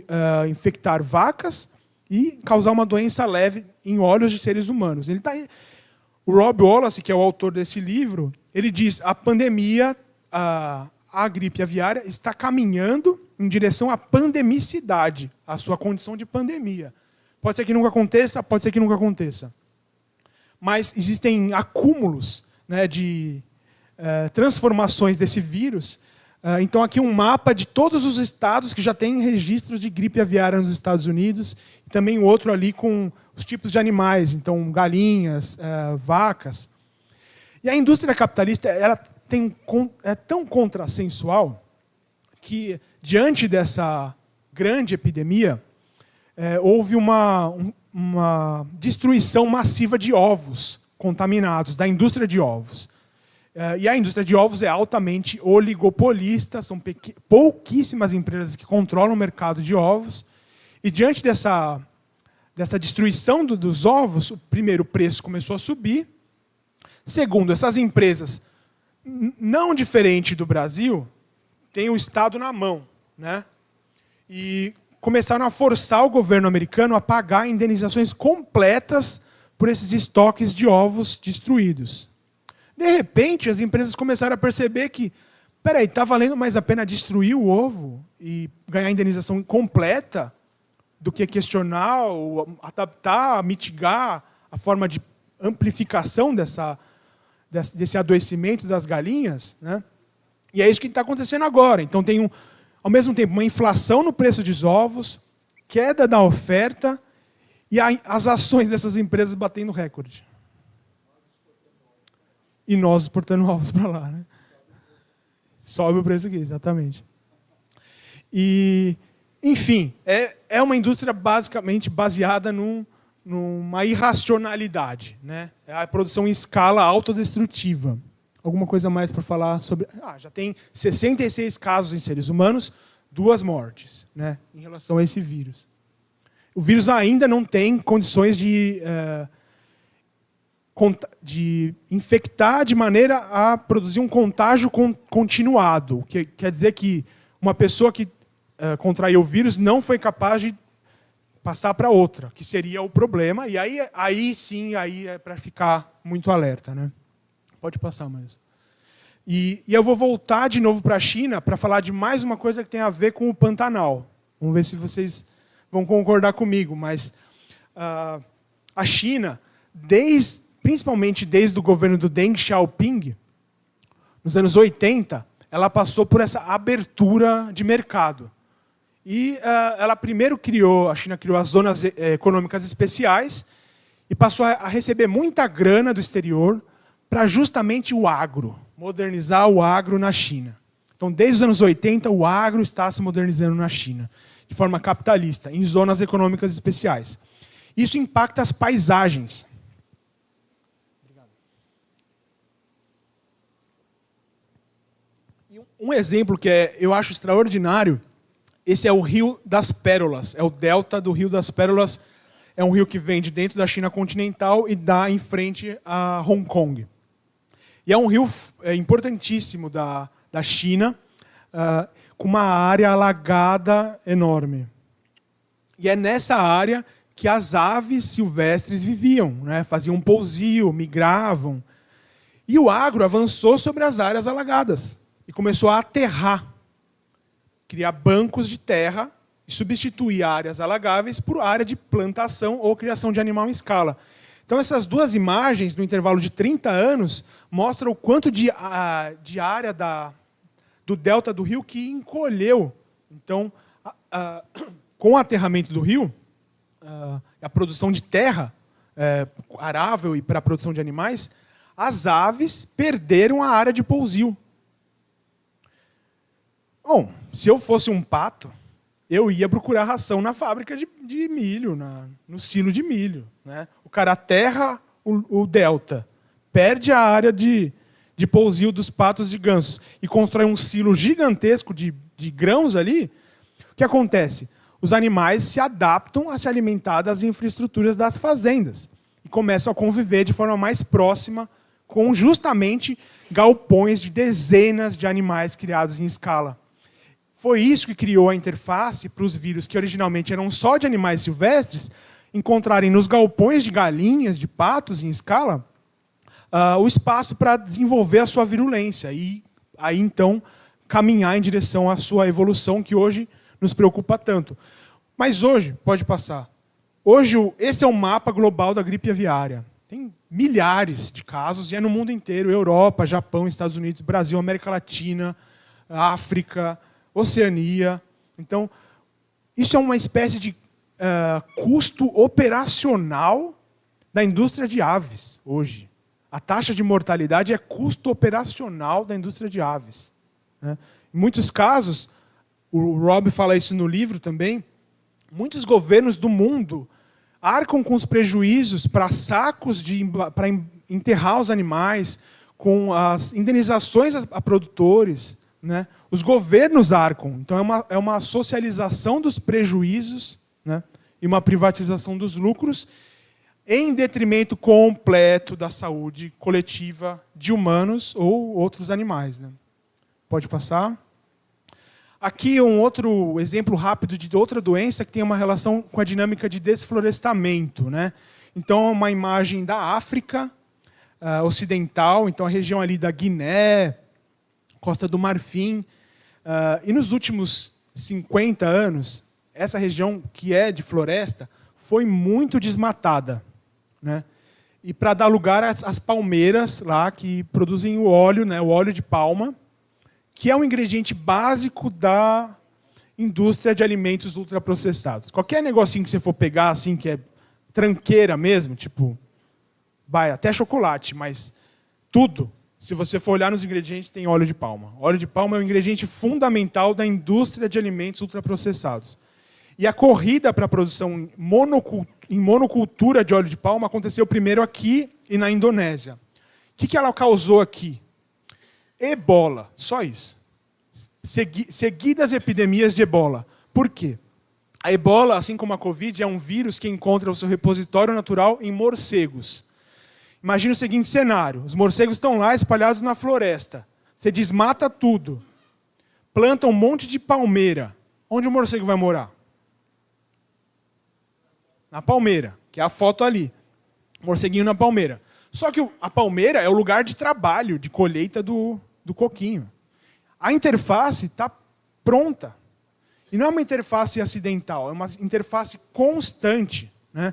infectar vacas e causar uma doença leve em olhos de seres humanos. O Rob Wallace, que é o autor desse livro, ele diz: a pandemia, a gripe aviária, está caminhando em direção à pandemicidade, à sua condição de pandemia. Pode ser que nunca aconteça, pode ser que nunca aconteça. Mas existem acúmulos, né, de transformações desse vírus. Então, aqui um mapa de todos os estados que já têm registros de gripe aviária nos Estados Unidos, e também outro ali com os tipos de animais, então galinhas, vacas. E a indústria capitalista ela é tão contrassensual que, diante dessa grande epidemia, houve uma destruição massiva de ovos contaminados, da indústria de ovos. E a indústria de ovos é altamente oligopolista, são pouquíssimas empresas que controlam o mercado de ovos. E diante dessa destruição dos ovos, primeiro, o preço começou a subir. Segundo, essas empresas, não diferente do Brasil, têm o Estado na mão, né? E começaram a forçar o governo americano a pagar indenizações completas por esses estoques de ovos destruídos. De repente, as empresas começaram a perceber que, está valendo mais a pena destruir o ovo e ganhar indenização completa do que questionar, ou adaptar, mitigar a forma de amplificação desse adoecimento das galinhas, né? E é isso que está acontecendo agora. Então, tem, ao mesmo tempo, uma inflação no preço dos ovos, queda da oferta e as ações dessas empresas batendo recorde. E nós exportando ovos para lá, né? Sobe o preço aqui, exatamente. E, enfim, é uma indústria basicamente baseada numa irracionalidade, né? É a produção em escala autodestrutiva. Alguma coisa mais para falar sobre... já tem 66 casos em seres humanos, 2 mortes, né, em relação a esse vírus. O vírus ainda não tem condições de infectar de maneira a produzir um contágio continuado. Que quer dizer que uma pessoa que contraiu o vírus não foi capaz de passar para outra, que seria o problema. E aí sim é para ficar muito alerta, né? Pode passar mais. E eu vou voltar de novo para a China para falar de mais uma coisa que tem a ver com o Pantanal. Vamos ver se vocês vão concordar comigo. Mas a China, principalmente desde o governo do Deng Xiaoping, nos anos 80, ela passou por essa abertura de mercado. E a China criou as zonas econômicas especiais e passou a receber muita grana do exterior para justamente o agro, modernizar o agro na China. Então, desde os anos 80, o agro está se modernizando na China, de forma capitalista, em zonas econômicas especiais. Isso impacta as paisagens. Um exemplo que eu acho extraordinário, esse é o Rio das Pérolas, é o delta do Rio das Pérolas, é um rio que vem de dentro da China continental e dá em frente a Hong Kong. E é um rio importantíssimo da China, com uma área alagada enorme. E é nessa área que as aves silvestres viviam, né? Faziam pousio, migravam. E o agro avançou sobre as áreas alagadas e começou a aterrar, criar bancos de terra e substituir áreas alagáveis por área de plantação ou criação de animal em escala. Então, essas duas imagens, no intervalo de 30 anos, mostram o quanto de área do delta do rio que encolheu. Então, com o aterramento do rio, a produção de terra arável e para a produção de animais, as aves perderam a área de pousio. Bom, se eu fosse um pato, eu ia procurar ração na fábrica de milho, no silo de milho. Né? O cara aterra o delta, perde a área de pousio dos patos e gansos e constrói um silo gigantesco de grãos ali. O que acontece? Os animais se adaptam a se alimentar das infraestruturas das fazendas e começam a conviver de forma mais próxima com justamente galpões de dezenas de animais criados em escala. Foi isso que criou a interface para os vírus que originalmente eram só de animais silvestres encontrarem nos galpões de galinhas, de patos em escala, o espaço para desenvolver a sua virulência e aí então caminhar em direção à sua evolução que hoje nos preocupa tanto. Mas hoje, pode passar, hoje esse é o mapa global da gripe aviária. Tem milhares de casos e é no mundo inteiro, Europa, Japão, Estados Unidos, Brasil, América Latina, África, Oceania. Então, isso é uma espécie de custo operacional da indústria de aves hoje. A taxa de mortalidade é custo operacional da indústria de aves. Né? Em muitos casos, o Rob fala isso no livro também, muitos governos do mundo arcam com os prejuízos para sacos para enterrar os animais, com as indenizações a produtores. Né? Os governos arcam. Então, é uma socialização dos prejuízos, né? E uma privatização dos lucros em detrimento completo da saúde coletiva de humanos ou outros animais. Né? Pode passar. Aqui um outro exemplo rápido de outra doença que tem uma relação com a dinâmica de desflorestamento. Né? Então, uma imagem da África ocidental, então a região ali da Guiné, Costa do Marfim. E nos últimos 50 anos, essa região que é de floresta foi muito desmatada. Né? E para dar lugar às palmeiras lá que produzem o óleo, né, o óleo de palma, que é um ingrediente básico da indústria de alimentos ultraprocessados. Qualquer negocinho que você for pegar, assim, que é tranqueira mesmo, tipo, vai até chocolate, mas tudo, se você for olhar nos ingredientes, tem óleo de palma. Óleo de palma é um ingrediente fundamental da indústria de alimentos ultraprocessados. E a corrida para a produção em monocultura de óleo de palma aconteceu primeiro aqui e na Indonésia. O que ela causou aqui? Ebola, só isso. Seguidas epidemias de ebola. Por quê? A ebola, assim como a Covid, é um vírus que encontra o seu repositório natural em morcegos. Imagina o seguinte cenário. Os morcegos estão lá espalhados na floresta. Você desmata tudo. Planta um monte de palmeira. Onde o morcego vai morar? Na palmeira, que é a foto ali. Morceguinho na palmeira. Só que a palmeira é o lugar de trabalho, de colheita do coquinho. A interface está pronta. E não é uma interface acidental, é uma interface constante. Né?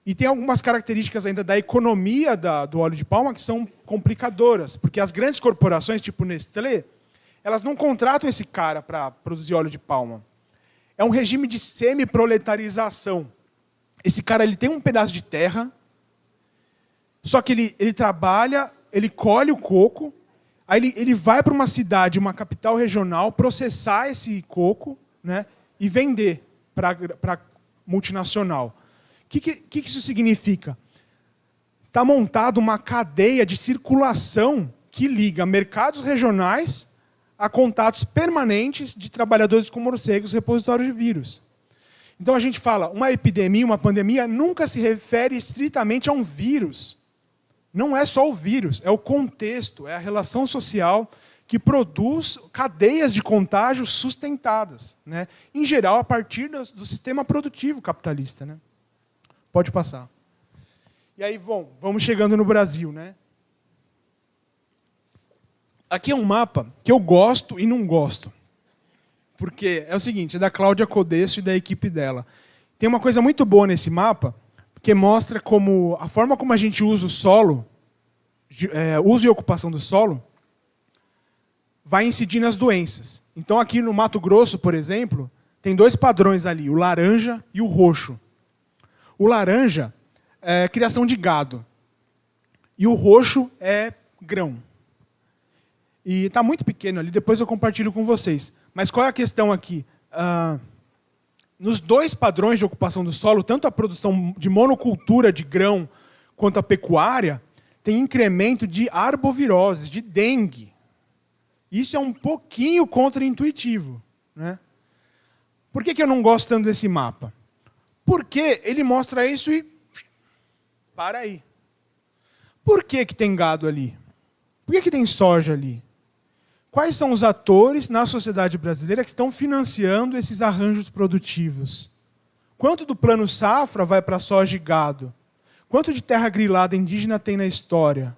E tem algumas características ainda da economia do óleo de palma que são complicadoras. Porque as grandes corporações, tipo Nestlé, elas não contratam esse cara para produzir óleo de palma. É um regime de semi-proletarização. Esse cara ele tem um pedaço de terra, só que ele trabalha, ele colhe o coco, aí ele vai para uma cidade, uma capital regional, processar esse coco, né, e vender para multinacional. O que isso significa? Está montada uma cadeia de circulação que liga mercados regionais a contatos permanentes de trabalhadores com morcegos, repositórios de vírus. Então a gente fala, uma epidemia, uma pandemia, nunca se refere estritamente a um vírus. Não é só o vírus, é o contexto, é a relação social que produz cadeias de contágio sustentadas. Né? Em geral, a partir do sistema produtivo capitalista. Né? Pode passar. E aí, bom, vamos chegando no Brasil. Né? Aqui é um mapa que eu gosto e não gosto. porque é o seguinte, é da Cláudia Codesso e da equipe dela. Tem uma coisa muito boa nesse mapa, que mostra como a forma como a gente usa o solo, uso e ocupação do solo, vai incidir nas doenças. Então aqui no Mato Grosso, por exemplo, tem 2 padrões ali, o laranja e o roxo. O laranja é criação de gado. E o roxo é grão. E está muito pequeno ali, depois eu compartilho com vocês. Mas qual é a questão aqui? Nos 2 padrões de ocupação do solo, tanto a produção de monocultura de grão quanto a pecuária, tem incremento de arboviroses, de dengue. Isso é um pouquinho contraintuitivo, né? Por que eu não gosto tanto desse mapa? Porque ele mostra isso e... para aí. Por que tem gado ali? Por que tem soja ali? Quais são os atores na sociedade brasileira que estão financiando esses arranjos produtivos? Quanto do plano safra vai para soja e gado? Quanto de terra grilada indígena tem na história?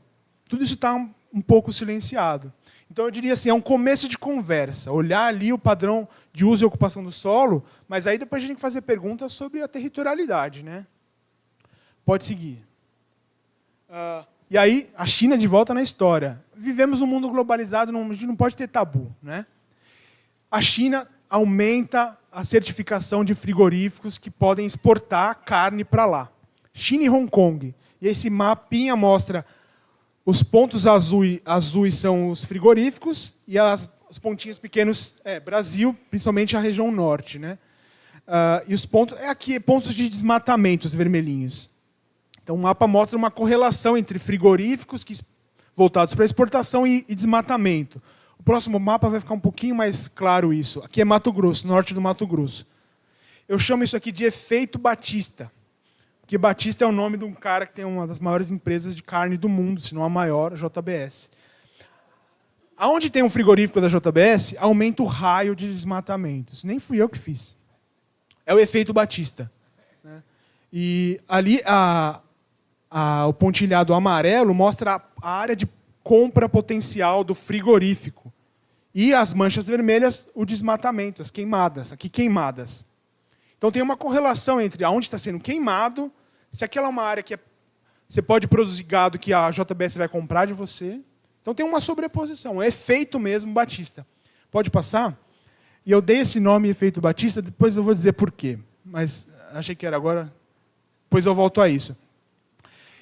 Tudo isso está um pouco silenciado. Então eu diria assim, é um começo de conversa, olhar ali o padrão de uso e ocupação do solo, mas aí depois a gente tem que fazer perguntas sobre a territorialidade, né? Pode seguir. E aí, a China de volta na história. Vivemos um mundo globalizado, a gente não pode ter tabu, né? A China aumenta a certificação de frigoríficos que podem exportar carne para lá. China e Hong Kong. E esse mapinha mostra os pontos azuis são os frigoríficos e os pontinhos pequenos Brasil, principalmente a região norte, né? E os pontos aqui pontos de desmatamento, os vermelhinhos. Então o mapa mostra uma correlação entre frigoríficos voltados para exportação e desmatamento. O próximo mapa vai ficar um pouquinho mais claro isso. Aqui é Mato Grosso, norte do Mato Grosso. Eu chamo isso aqui de efeito Batista. Porque Batista é o nome de um cara que tem uma das maiores empresas de carne do mundo, se não a maior, a JBS. Aonde tem um frigorífico da JBS, aumenta o raio de desmatamento. Isso nem fui eu que fiz. É o efeito Batista. E ali o pontilhado amarelo mostra a área de compra potencial do frigorífico. E as manchas vermelhas, o desmatamento, as queimadas. Aqui, queimadas. Então tem uma correlação entre aonde está sendo queimado, se aquela é uma área que você pode produzir gado que a JBS vai comprar de você. Então tem uma sobreposição, é efeito mesmo Batista. Pode passar? E eu dei esse nome, efeito Batista, depois eu vou dizer por quê. Mas achei que era agora, depois eu volto a isso.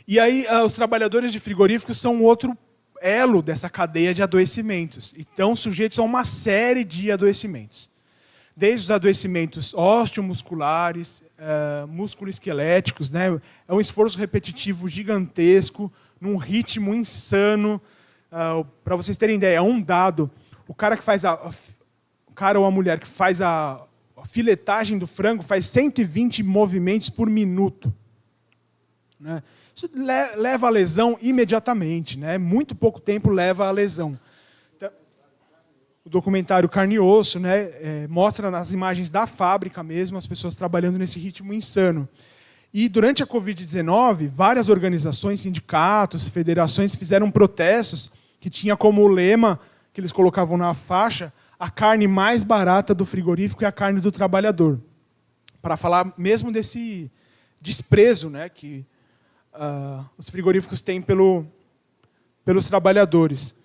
E aí os trabalhadores de frigoríficos são outro elo dessa cadeia de adoecimentos. E estão sujeitos a uma série de adoecimentos. Desde os adoecimentos osteomusculares, musculoesqueléticos, né? É um esforço repetitivo gigantesco, num ritmo insano. Para vocês terem ideia, um dado, o cara ou a mulher que faz a filetagem do frango faz 120 movimentos por minuto. Né? Isso leva à lesão imediatamente, né? Muito pouco tempo leva à lesão. O documentário Carne e Osso, né, mostra nas imagens da fábrica mesmo as pessoas trabalhando nesse ritmo insano. E durante a Covid-19, várias organizações, sindicatos, federações fizeram protestos que tinha como lema, que eles colocavam na faixa, a carne mais barata do frigorífico é a carne do trabalhador. Para falar mesmo desse desprezo, né, que os frigoríficos têm pelos trabalhadores.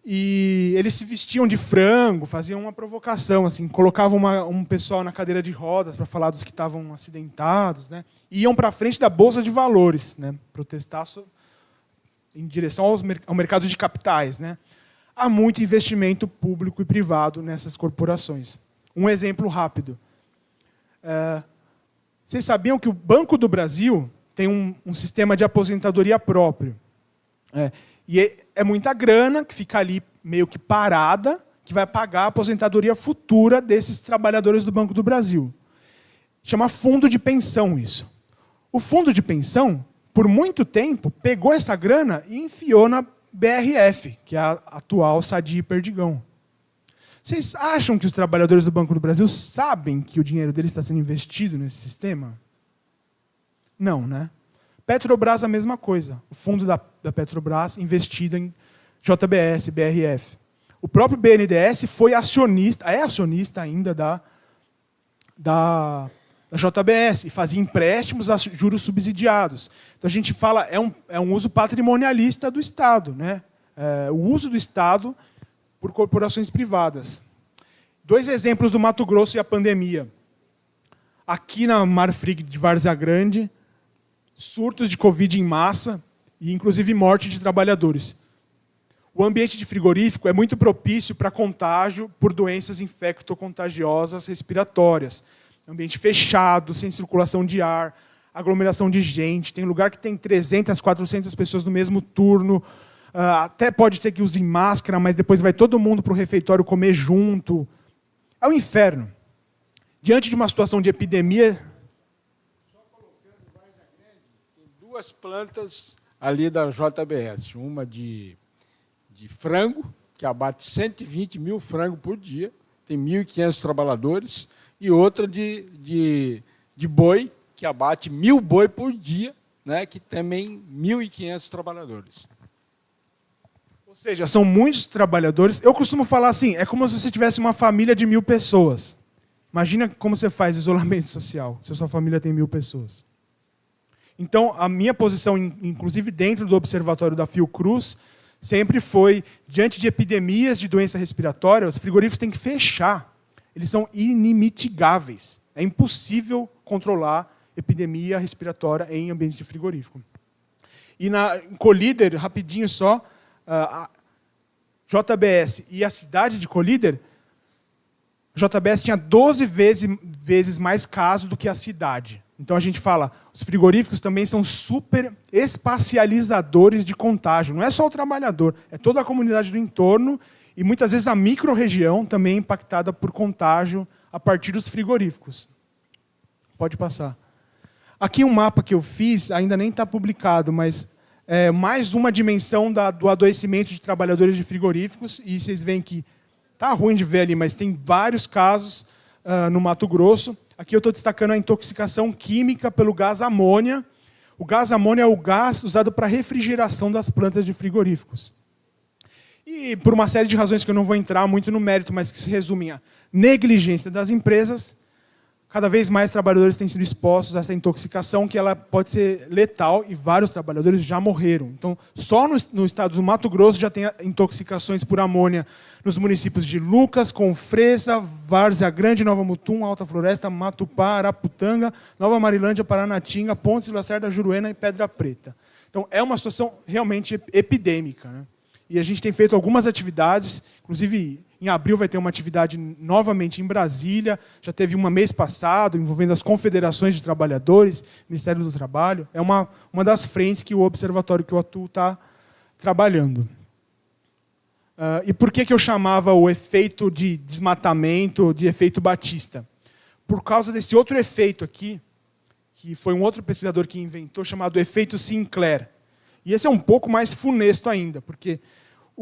E eles se vestiam de frango, faziam uma provocação, assim, colocavam um pessoal na cadeira de rodas para falar dos que estavam acidentados, né? E iam para a frente da Bolsa de Valores, né? Protestar em direção ao mercado de capitais, né? Há muito investimento público e privado nessas corporações. Um exemplo rápido. Vocês sabiam que o Banco do Brasil tem um sistema de aposentadoria próprio? E é muita grana que fica ali meio que parada, que vai pagar a aposentadoria futura desses trabalhadores do Banco do Brasil. Chama fundo de pensão isso. O fundo de pensão, por muito tempo, pegou essa grana e enfiou na BRF, que é a atual Sadia e Perdigão. Vocês acham que os trabalhadores do Banco do Brasil sabem que o dinheiro deles está sendo investido nesse sistema? Não, né? Petrobras, a mesma coisa. O fundo da Petrobras investido em JBS, BRF. O próprio BNDES foi acionista, é acionista ainda da JBS, e fazia empréstimos a juros subsidiados. Então a gente fala, é um uso patrimonialista do Estado, né? O uso do Estado por corporações privadas. 2 exemplos do Mato Grosso e a pandemia. Aqui na Marfrig de Várzea Grande, surtos de Covid em massa e inclusive morte de trabalhadores. O ambiente de frigorífico é muito propício para contágio por doenças infectocontagiosas respiratórias. Ambiente fechado, sem circulação de ar, aglomeração de gente. Tem lugar que tem 300, 400 pessoas no mesmo turno. Até pode ser que usem máscara, mas depois vai todo mundo para o refeitório comer junto. É um inferno. Diante de uma situação de epidemia... Tem 2 plantas ali da JBS. Uma de frango, que abate 120 mil frangos por dia, tem 1.500 trabalhadores, e outra de boi, que abate 1.000 boi por dia, né, que também 1.500 trabalhadores. Ou seja, são muitos trabalhadores. Eu costumo falar assim, é como se você tivesse uma família de 1.000 pessoas. Imagina como você faz isolamento social, se a sua família tem 1.000 pessoas. Então, a minha posição, inclusive dentro do observatório da Fiocruz, sempre foi, diante de epidemias de doença respiratória, os frigoríficos têm que fechar. Eles são inimitigáveis. É impossível controlar epidemia respiratória em ambiente de frigorífico. E na Colíder, rapidinho só, a JBS e a cidade de Colíder, a JBS tinha 12 vezes mais casos do que a cidade. Então a gente fala, os frigoríficos também são super espacializadores de contágio. Não é só o trabalhador, é toda a comunidade do entorno e muitas vezes a microrregião também é impactada por contágio a partir dos frigoríficos. Pode passar. Aqui um mapa que eu fiz, ainda nem está publicado, mas é mais uma dimensão do adoecimento de trabalhadores de frigoríficos, e vocês veem que está ruim de ver ali, mas tem vários casos no Mato Grosso. Aqui eu estou destacando a intoxicação química pelo gás amônia. O gás amônia é o gás usado para refrigeração das plantas de frigoríficos. E por uma série de razões que eu não vou entrar muito no mérito, mas que se resumem à negligência das empresas, cada vez mais trabalhadores têm sido expostos a essa intoxicação, que ela pode ser letal, e vários trabalhadores já morreram. Então, só no estado do Mato Grosso já tem intoxicações por amônia nos municípios de Lucas, Confresa, Várzea Grande, Nova Mutum, Alta Floresta, Matupá, Araputanga, Nova Marilândia, Paranatinga, Pontes, Lacerda, Juruena e Pedra Preta. Então, é uma situação realmente epidêmica, né? E a gente tem feito algumas atividades, inclusive em abril vai ter uma atividade novamente em Brasília, já teve uma mês passado, envolvendo as confederações de trabalhadores, Ministério do Trabalho. É uma das frentes que o observatório que eu atuo está trabalhando. E por que eu chamava o efeito de desmatamento de efeito Batista? Por causa desse outro efeito aqui, que foi um outro pesquisador que inventou, chamado efeito Sinclair. E esse é um pouco mais funesto ainda, porque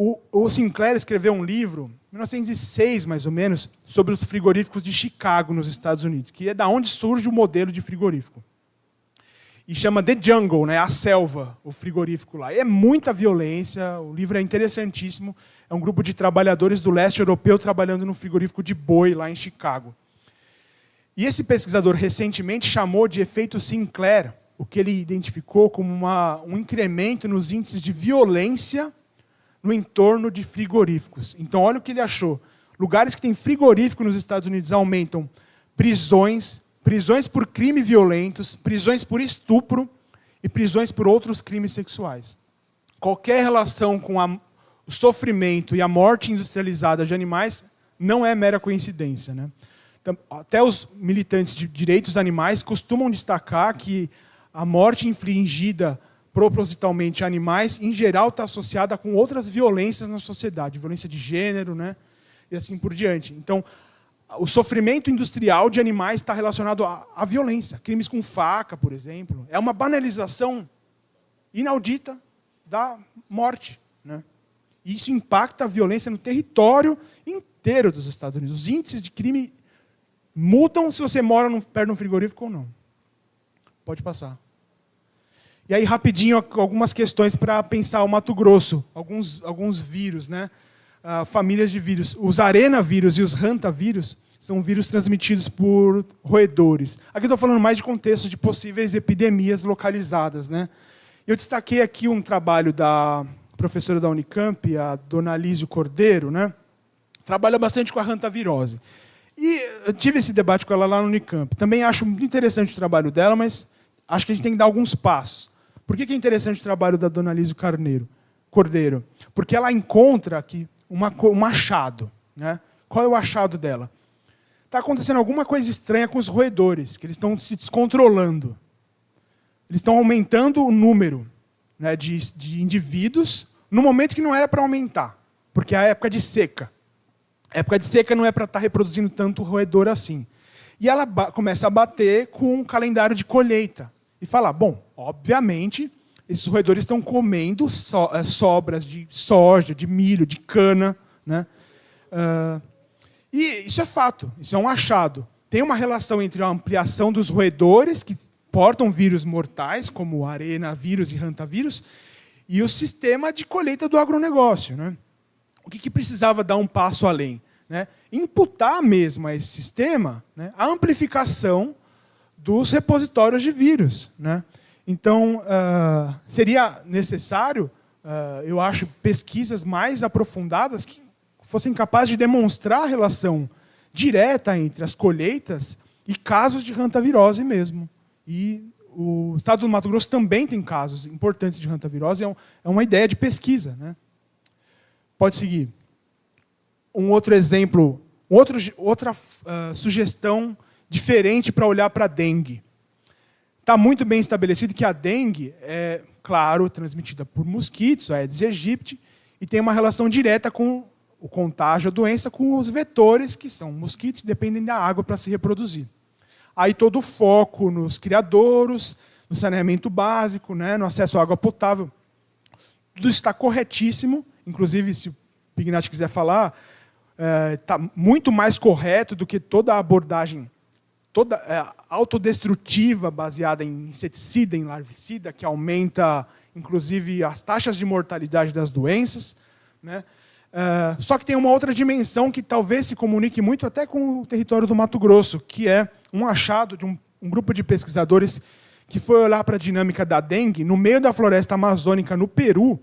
o Sinclair escreveu um livro, em 1906 mais ou menos, sobre os frigoríficos de Chicago, nos Estados Unidos, que é da onde surge o modelo de frigorífico. E chama The Jungle, né, a selva, o frigorífico lá. E é muita violência, o livro é interessantíssimo. É um grupo de trabalhadores do leste europeu trabalhando no frigorífico de boi, lá em Chicago. E esse pesquisador recentemente chamou de efeito Sinclair, o que ele identificou como um incremento nos índices de violência no entorno de frigoríficos. Então, olha o que ele achou. Lugares que têm frigorífico nos Estados Unidos aumentam prisões por crimes violentos, prisões por estupro e prisões por outros crimes sexuais. Qualquer relação com o sofrimento e a morte industrializada de animais não é mera coincidência, né? Então, até os militantes de direitos animais costumam destacar que a morte infligida propositalmente a animais, em geral, está associada com outras violências na sociedade, violência de gênero, né? E assim por diante. Então, o sofrimento industrial de animais está relacionado à violência. Crimes com faca, por exemplo. É uma banalização inaudita da morte, né? E isso impacta a violência no território inteiro dos Estados Unidos. Os índices de crime mudam se você mora perto de um frigorífico ou não. Pode passar. E aí, rapidinho, algumas questões para pensar o Mato Grosso, alguns vírus, né? famílias de vírus. Os arenavírus e os hantavírus são vírus transmitidos por roedores. Aqui eu estou falando mais de contextos de possíveis epidemias localizadas, né? Eu destaquei aqui um trabalho da professora da Unicamp, a dona Alísio Cordeiro, né? Trabalha bastante com a hantavirose. E eu tive esse debate com ela lá no Unicamp. Também acho muito interessante o trabalho dela, mas acho que a gente tem que dar alguns passos. Por que é interessante o trabalho da dona Alísio Cordeiro? Porque ela encontra aqui um achado, né? Qual é o achado dela? Está acontecendo alguma coisa estranha com os roedores, que eles estão se descontrolando. Eles estão aumentando o número, né, de indivíduos no momento que não era para aumentar, porque é a época de seca. A época de seca não é para estar reproduzindo tanto roedor assim. E ela começa a bater com um calendário de colheita e fala, bom, obviamente, esses roedores estão comendo sobras de soja, de milho, de cana, né? E isso é fato, isso é um achado. Tem uma relação entre a ampliação dos roedores, que portam vírus mortais, como arenavírus e hantavírus, e o sistema de colheita do agronegócio, né? O que precisava dar um passo além? Né? Imputar mesmo a esse sistema, né, a amplificação dos repositórios de vírus, né? Então, seria necessário, eu acho, pesquisas mais aprofundadas que fossem capazes de demonstrar a relação direta entre as colheitas e casos de hantavirose mesmo. E o estado do Mato Grosso também tem casos importantes de hantavirose, é uma ideia de pesquisa, né? Pode seguir. Um outro exemplo, outra sugestão diferente para olhar para a dengue. Está muito bem estabelecido que a dengue é, claro, transmitida por mosquitos, a Aedes aegypti, e tem uma relação direta com o contágio, a doença, com os vetores, que são mosquitos, dependem da água para se reproduzir. Aí todo o foco nos criadouros, no saneamento básico, né, no acesso à água potável. Tudo está corretíssimo, inclusive, se o Pignatti quiser falar, está muito mais correto do que toda a abordagem autodestrutiva baseada em inseticida, em larvicida, que aumenta, inclusive, as taxas de mortalidade das doenças, né? Só que tem uma outra dimensão que talvez se comunique muito até com o território do Mato Grosso, que é um achado de um grupo de pesquisadores que foi olhar para a dinâmica da dengue no meio da floresta amazônica, no Peru.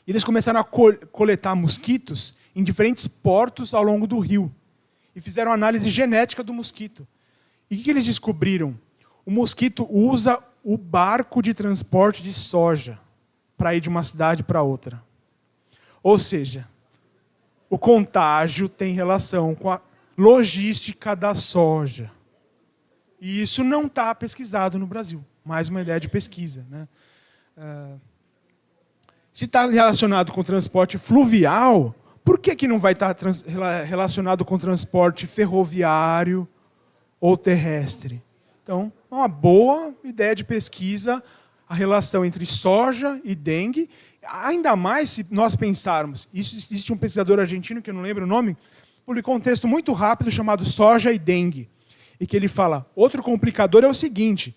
E eles começaram a coletar mosquitos em diferentes portos ao longo do rio. E fizeram análise genética do mosquito. E o que eles descobriram? O mosquito usa o barco de transporte de soja para ir de uma cidade para outra. Ou seja, o contágio tem relação com a logística da soja. E isso não está pesquisado no Brasil. Mais uma ideia de pesquisa, né? Se está relacionado com o transporte fluvial, por que não vai estar relacionado com o transporte ferroviário ou terrestre? Então, é uma boa ideia de pesquisa a relação entre soja e dengue. Ainda mais se nós pensarmos, isso existe um pesquisador argentino, que eu não lembro o nome, publicou um texto muito rápido chamado Soja e Dengue, e que ele fala, outro complicador é o seguinte,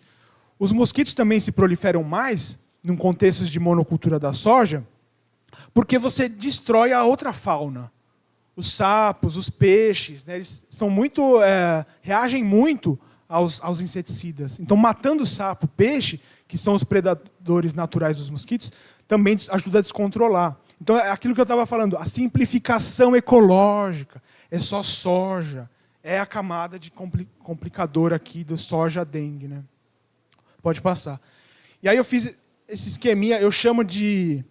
os mosquitos também se proliferam mais, num contexto de monocultura da soja, porque você destrói a outra fauna. Os sapos, os peixes, né, eles são muito, reagem muito aos inseticidas. Então, matando o sapo, peixe, que são os predadores naturais dos mosquitos, também ajuda a descontrolar. Então, é aquilo que eu estava falando, a simplificação ecológica, é só soja, é a camada de complicador aqui do soja-dengue, né? Pode passar. E aí eu fiz esse esqueminha, eu chamo de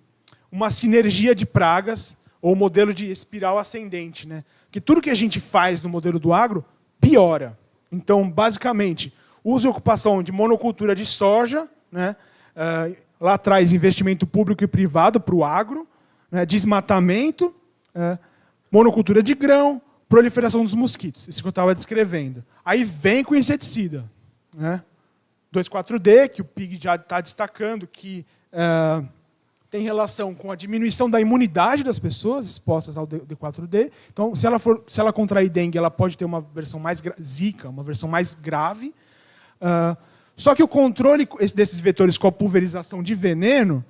uma sinergia de pragas, ou modelo de espiral ascendente, né? Que tudo que a gente faz no modelo do agro piora. Então, basicamente, uso e ocupação de monocultura de soja, né? Lá atrás, investimento público e privado para o agro, né? Desmatamento, monocultura de grão, proliferação dos mosquitos, isso que eu estava descrevendo. Aí vem com inseticida, né? 2,4-D, que o PIG já está destacando, que tem relação com a diminuição da imunidade das pessoas expostas ao D4D. Então, se ela contrair dengue, ela pode ter uma versão mais zika, uma versão mais grave. Só que o controle desses vetores com a pulverização de veneno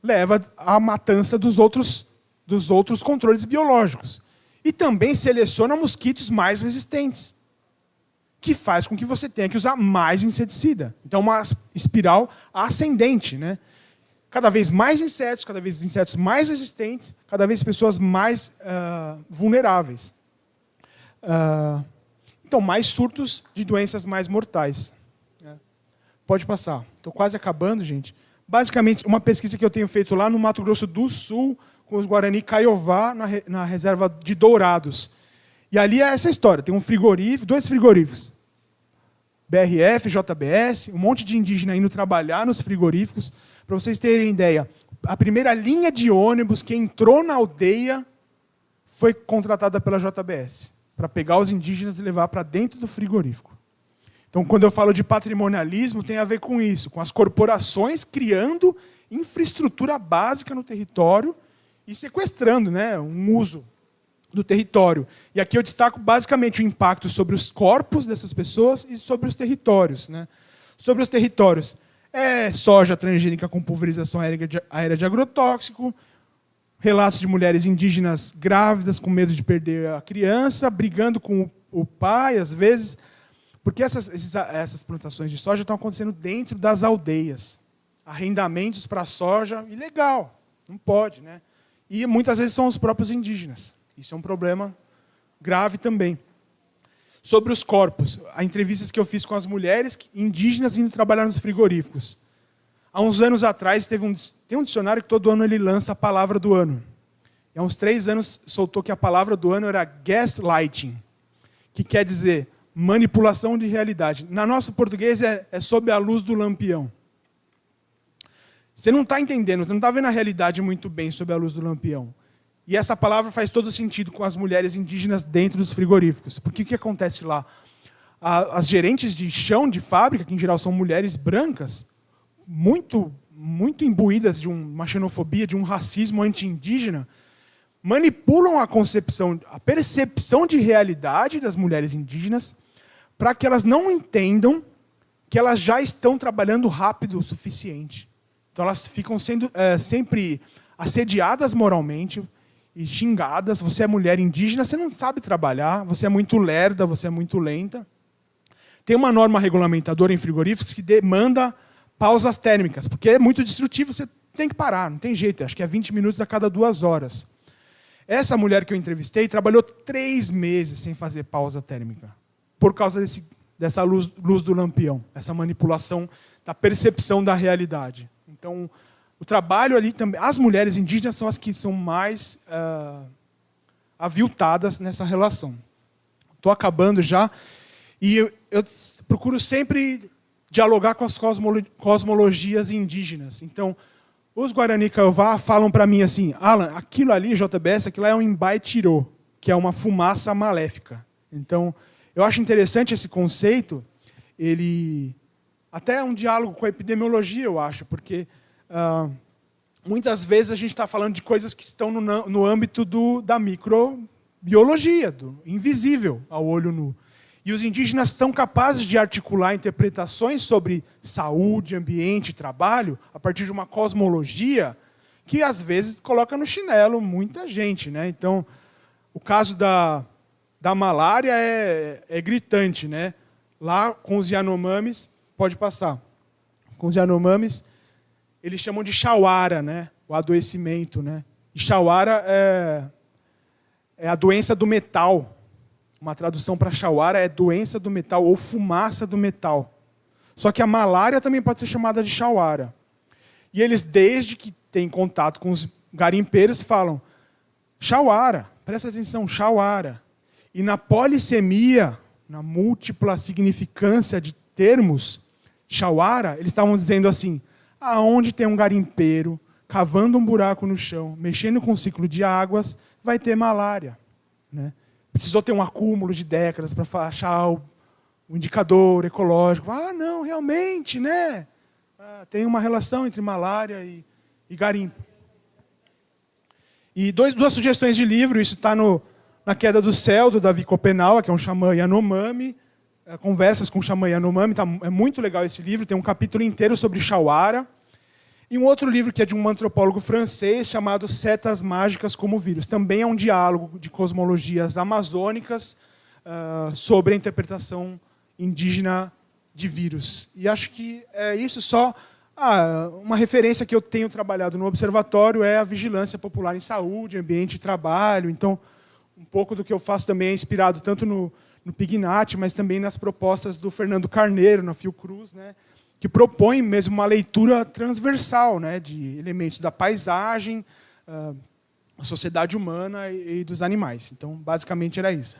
leva à matança dos outros dos outros controles biológicos. E também seleciona mosquitos mais resistentes, que faz com que você tenha que usar mais inseticida. Então, uma espiral ascendente, né? Cada vez mais insetos, cada vez insetos mais resistentes, cada vez pessoas mais vulneráveis. Então, mais surtos de doenças mais mortais. Pode passar. Estou quase acabando, gente. Basicamente, uma pesquisa que eu tenho feito lá no Mato Grosso do Sul, com os Guarani Caiová, na reserva de Dourados. E ali é essa história. Tem um frigorífico, 2 frigoríficos. BRF, JBS, um monte de indígena indo trabalhar nos frigoríficos. Para vocês terem ideia, a primeira linha de ônibus que entrou na aldeia foi contratada pela JBS, para pegar os indígenas e levar para dentro do frigorífico. Então, quando eu falo de patrimonialismo, tem a ver com isso, com as corporações criando infraestrutura básica no território e sequestrando, né, um uso do território. E aqui eu destaco basicamente o impacto sobre os corpos dessas pessoas e sobre os territórios. Né? Sobre os territórios, soja transgênica com pulverização aérea de agrotóxico, relatos de mulheres indígenas grávidas com medo de perder a criança, brigando com o pai, às vezes, porque essas plantações de soja estão acontecendo dentro das aldeias. Arrendamentos para soja, ilegal, não pode. Né? E muitas vezes são os próprios indígenas. Isso é um problema grave também. Sobre os corpos, há entrevistas que eu fiz com as mulheres indígenas indo trabalhar nos frigoríficos. Há uns anos atrás, tem um dicionário que todo ano ele lança a palavra do ano. E há uns 3 anos soltou que a palavra do ano era gaslighting, que quer dizer manipulação de realidade. Na nossa português é sob a luz do lampião. Você não está entendendo, você não está vendo a realidade muito bem sob a luz do lampião. E essa palavra faz todo sentido com as mulheres indígenas dentro dos frigoríficos. Porque o que acontece lá? As gerentes de chão de fábrica, que em geral são mulheres brancas, muito imbuídas de uma xenofobia, de um racismo anti-indígena, manipulam a percepção de realidade das mulheres indígenas para que elas não entendam que elas já estão trabalhando rápido o suficiente. Então elas ficam sendo sempre assediadas moralmente e xingadas. Você é mulher indígena, você não sabe trabalhar, você é muito lerda, você é muito lenta. Tem uma norma regulamentadora em frigoríficos que demanda pausas térmicas, porque é muito destrutivo, você tem que parar, não tem jeito, acho que é 20 minutos a cada 2 horas. Essa mulher que eu entrevistei trabalhou 3 meses sem fazer pausa térmica, por causa dessa luz do lampião, essa manipulação da percepção da realidade. Então, o trabalho ali também, as mulheres indígenas são as que são mais aviltadas nessa relação. Estou acabando já, e eu procuro sempre dialogar com as cosmologias indígenas. Então, os Guarani Caiová falam para mim assim, Alan, aquilo ali, JBS, aquilo é um Imbai-Tirô, que é uma fumaça maléfica. Então, eu acho interessante esse conceito, ele até é um diálogo com a epidemiologia, eu acho, porque muitas vezes a gente está falando de coisas que estão no âmbito da microbiologia, do invisível ao olho nu. E os indígenas são capazes de articular interpretações sobre saúde, ambiente, trabalho, a partir de uma cosmologia que, às vezes, coloca no chinelo muita gente. Né? Então, o caso da malária é gritante. Né? Lá, com os Yanomamis, pode passar. Com os Yanomamis, eles chamam de chauara, né? O adoecimento. Né? E chauara é a doença do metal. Uma tradução para chauara é doença do metal ou fumaça do metal. Só que a malária também pode ser chamada de chauara. E eles, desde que têm contato com os garimpeiros, falam chauara, presta atenção, chauara. E na polissemia, na múltipla significância de termos, chauara, eles estavam dizendo assim, aonde tem um garimpeiro, cavando um buraco no chão, mexendo com o ciclo de águas, vai ter malária. Né? Precisou ter um acúmulo de décadas para achar o indicador ecológico. Ah, não, realmente, né? Tem uma relação entre malária e garimpo. E duas sugestões de livro, isso está na Queda do Céu, do Davi Copenaua, que é um xamã Yanomami, Conversas com o xamã Yanomami, é muito legal esse livro, tem um capítulo inteiro sobre chauara. E um outro livro que é de um antropólogo francês chamado Setas Mágicas como Vírus. Também é um diálogo de cosmologias amazônicas sobre a interpretação indígena de vírus. E acho que é isso só. Uma referência que eu tenho trabalhado no observatório é a vigilância popular em saúde, ambiente e trabalho. Então, um pouco do que eu faço também é inspirado tanto no PIGNAT, mas também nas propostas do Fernando Carneiro, na Fiocruz, né, que propõe mesmo uma leitura transversal, né, de elementos da paisagem, a sociedade humana e dos animais. Então, basicamente, era isso.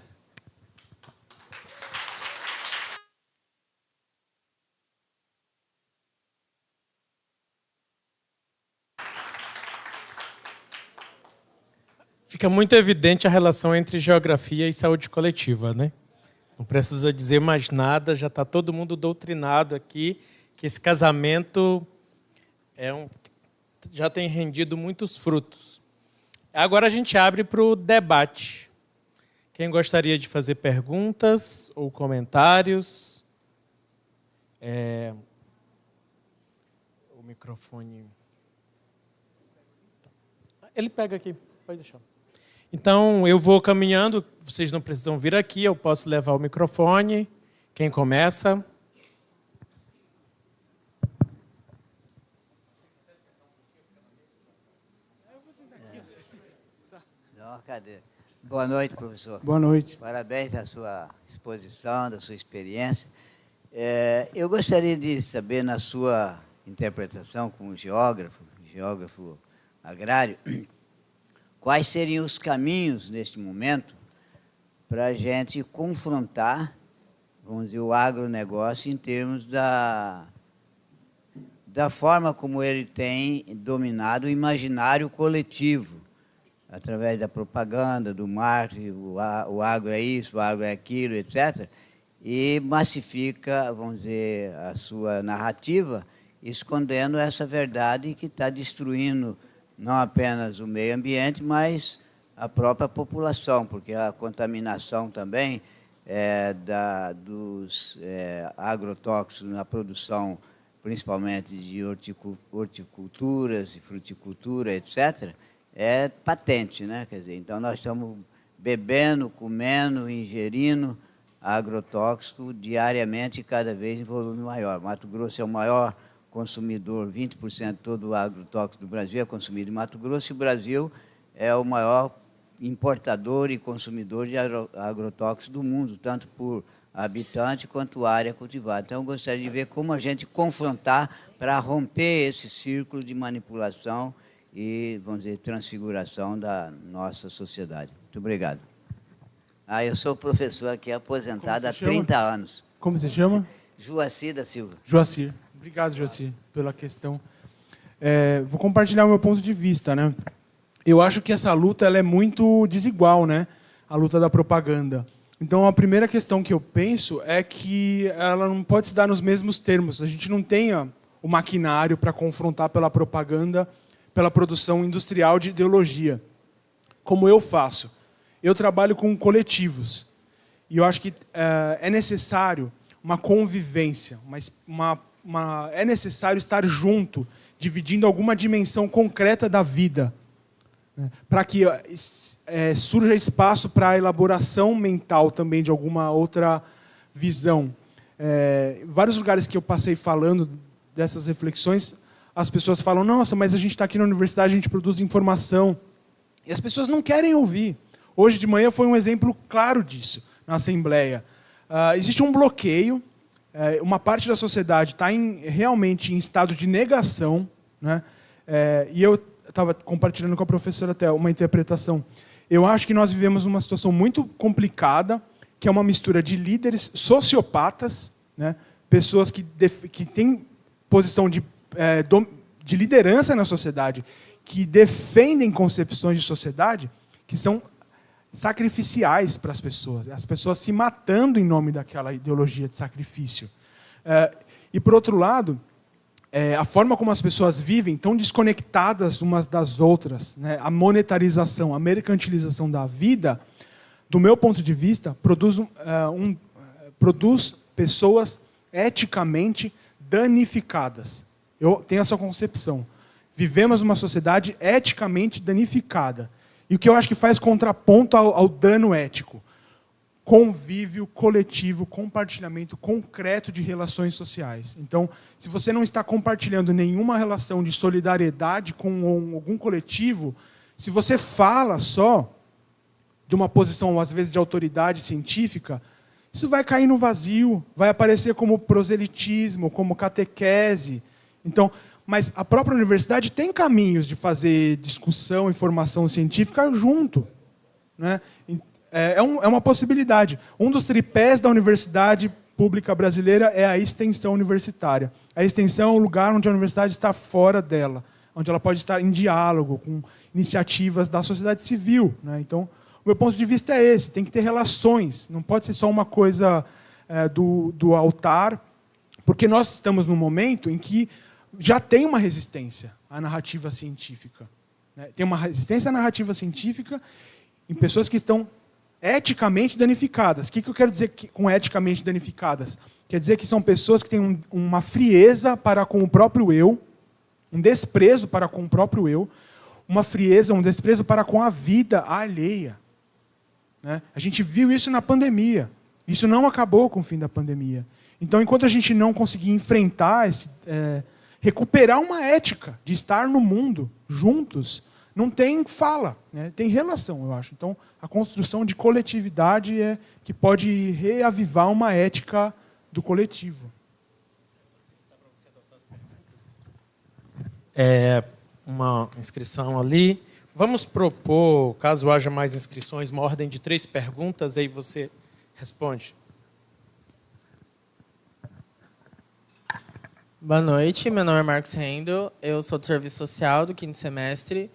Fica muito evidente a relação entre geografia e saúde coletiva, né? Não precisa dizer mais nada, já está todo mundo doutrinado aqui que esse casamento já tem rendido muitos frutos. Agora a gente abre para o debate. Quem gostaria de fazer perguntas ou comentários? O microfone... Ele pega aqui, pode deixar. Então, eu vou caminhando, vocês não precisam vir aqui, eu posso levar o microfone. Quem começa? Não, cadê? Boa noite, professor. Boa noite. Parabéns da sua exposição, da sua experiência. Eu gostaria de saber, na sua interpretação como geógrafo agrário, quais seriam os caminhos, neste momento, para a gente confrontar, vamos dizer, o agronegócio em termos da forma como ele tem dominado o imaginário coletivo, através da propaganda, do marketing, o agro é isso, o agro é aquilo, etc., e massifica, vamos dizer, a sua narrativa, escondendo essa verdade que está destruindo não apenas o meio ambiente, mas a própria população, porque a contaminação também dos agrotóxicos na produção, principalmente de horticulturas e fruticultura, etc., é patente, né? Quer dizer, então nós estamos bebendo, comendo, ingerindo agrotóxico diariamente e cada vez em volume maior. Mato Grosso é o maior consumidor, 20% de todo o agrotóxico do Brasil é consumido em Mato Grosso, e o Brasil é o maior importador e consumidor de agrotóxicos do mundo, tanto por habitante quanto área cultivada. Então, eu gostaria de ver como a gente confrontar para romper esse círculo de manipulação e, vamos dizer, transfiguração da nossa sociedade. Muito obrigado. Eu sou professor aqui, aposentado há 30 anos. Como você chama? Joacir da Silva. Joacir. Obrigado, Joacir, pela questão. Vou compartilhar o meu ponto de vista, né? Eu acho que essa luta ela é muito desigual, né? A luta da propaganda. Então, a primeira questão que eu penso é que ela não pode se dar nos mesmos termos. A gente não tem o maquinário para confrontar pela propaganda, pela produção industrial de ideologia, como eu faço. Eu trabalho com coletivos. E eu acho que é necessário uma convivência, é necessário estar junto, dividindo alguma dimensão concreta da vida, né, para que surja espaço para a elaboração mental também de alguma outra visão. Vários lugares que eu passei falando dessas reflexões, as pessoas falam, nossa, mas a gente está aqui na universidade, a gente produz informação. E as pessoas não querem ouvir. Hoje de manhã foi um exemplo claro disso, na Assembleia. Existe um bloqueio, uma parte da sociedade está realmente em estado de negação, né? E eu estava compartilhando com a professora até uma interpretação. Eu acho que nós vivemos uma situação muito complicada, que é uma mistura de líderes sociopatas, né? Pessoas que têm posição de liderança na sociedade, que defendem concepções de sociedade que são sacrificiais para as pessoas se matando em nome daquela ideologia de sacrifício. E, por outro lado, a forma como as pessoas vivem, tão desconectadas umas das outras, né? A monetarização, a mercantilização da vida, do meu ponto de vista, produz pessoas eticamente danificadas. Eu tenho essa concepção. vivemos uma sociedade eticamente danificada. E o que eu acho que faz contraponto ao dano ético? Convívio coletivo, compartilhamento concreto de relações sociais. Então, se você não está compartilhando nenhuma relação de solidariedade com algum coletivo, se você fala só de uma posição, às vezes, de autoridade científica, isso vai cair no vazio, vai aparecer como proselitismo, como catequese. Então, mas a própria universidade tem caminhos de fazer discussão e formação científica junto, né? É uma possibilidade. Um dos tripés da universidade pública brasileira é a extensão universitária. A extensão é o lugar onde a universidade está fora dela, onde ela pode estar em diálogo com iniciativas da sociedade civil, né? Então, o meu ponto de vista é esse, tem que ter relações, não pode ser só uma coisa do altar, porque nós estamos num momento em que já tem uma resistência à narrativa científica, né? Tem uma resistência à narrativa científica em pessoas que estão eticamente danificadas. O que eu quero dizer com eticamente danificadas? Quer dizer que são pessoas que têm uma frieza para com o próprio eu, um desprezo para com o próprio eu, uma frieza, um desprezo para com a vida alheia, né? A gente viu isso na pandemia. Isso não acabou com o fim da pandemia. Então, enquanto a gente não conseguir enfrentar, recuperar uma ética de estar no mundo juntos, não tem fala, né? Tem relação, eu acho. Então, a construção de coletividade é que pode reavivar uma ética do coletivo. Uma inscrição ali. Vamos propor, caso haja mais inscrições, uma ordem de 3 perguntas, aí você responde. Boa noite, meu nome é Marcos Rendel, eu sou do Serviço Social do 5º semestre.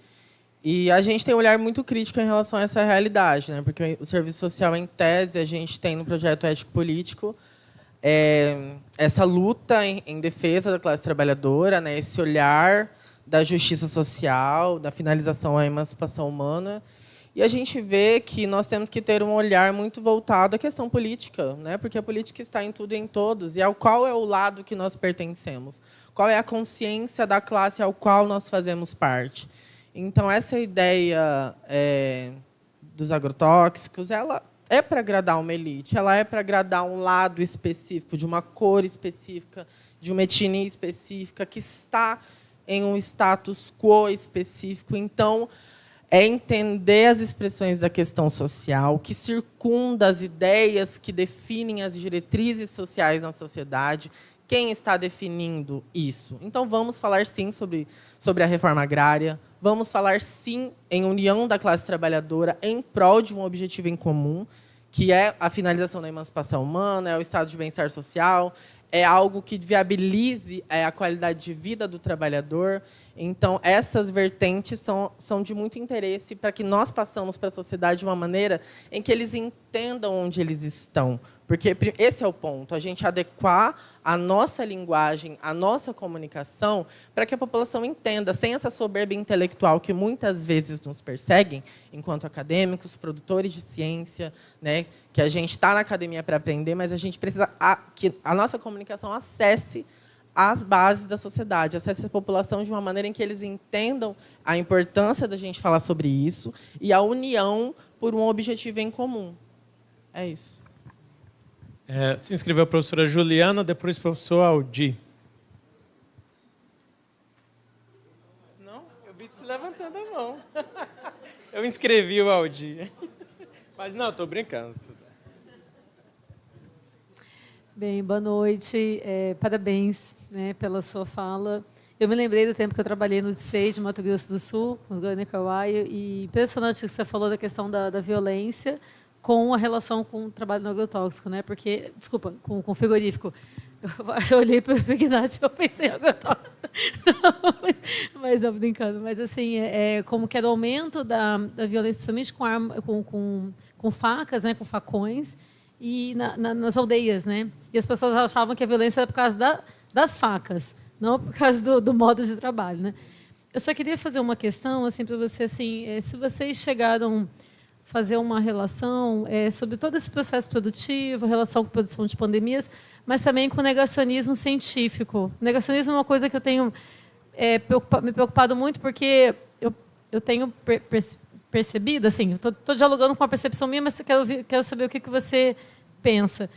E a gente tem um olhar muito crítico em relação a essa realidade, né? Porque o serviço social, em tese, a gente tem no projeto ético-político essa luta em defesa da classe trabalhadora, né? Esse olhar da justiça social, da finalização à emancipação humana. E a gente vê que nós temos que ter um olhar muito voltado à questão política, né? Porque a política está em tudo e em todos. E qual é o lado que nós pertencemos? Qual é a consciência da classe ao qual nós fazemos parte? Então, essa ideia dos agrotóxicos, ela é para agradar uma elite, ela é para agradar um lado específico, de uma cor específica, de uma etnia específica, que está em um status quo específico. Então, é entender as expressões da questão social, que circunda as ideias que definem as diretrizes sociais na sociedade. Quem está definindo isso? Então, vamos falar, sim, sobre a reforma agrária. Vamos falar, sim, em união da classe trabalhadora em prol de um objetivo em comum, que é a finalização da emancipação humana, é o estado de bem-estar social, é algo que viabilize a qualidade de vida do trabalhador. Então, essas vertentes são de muito interesse para que nós passamos para a sociedade de uma maneira em que eles entendam onde eles estão. Porque esse é o ponto, a gente adequar a nossa linguagem, a nossa comunicação, para que a população entenda, sem essa soberba intelectual que muitas vezes nos perseguem, enquanto acadêmicos, produtores de ciência, né, que a gente está na academia para aprender, mas a gente precisa que a nossa comunicação acesse as bases da sociedade, acesse a população de uma maneira em que eles entendam a importância da gente falar sobre isso e a união por um objetivo em comum. É isso. Se inscreveu a professora Juliana, depois o professor Aldi. Não? Eu vi se levantando a mão. Eu inscrevi o Aldi. Mas não, estou brincando. Bem, boa noite. Parabéns, né, pela sua fala. Eu me lembrei do tempo que eu trabalhei no DCEI de Mato Grosso do Sul, com os Goiânia-Kauai, e impressionante que você falou da questão da violência com a relação com o trabalho no agrotóxico, né? Porque, desculpa, com o frigorífico. Eu olhei para o Ignati e eu pensei em agrotóxico. Mas não, brincando. Mas, assim, como que era o aumento da violência, principalmente com facas, né? Com facões, e nas aldeias, né? E as pessoas achavam que a violência era por causa das facas, não por causa do modo de trabalho, né? Eu só queria fazer uma questão assim, para você, assim, se vocês chegaram fazer uma relação sobre todo esse processo produtivo, relação com a produção de pandemias, mas também com o negacionismo científico. O negacionismo é uma coisa que eu tenho me preocupado muito porque eu tenho percebido, assim, estou dialogando com a percepção minha, mas quero saber o que você pensa.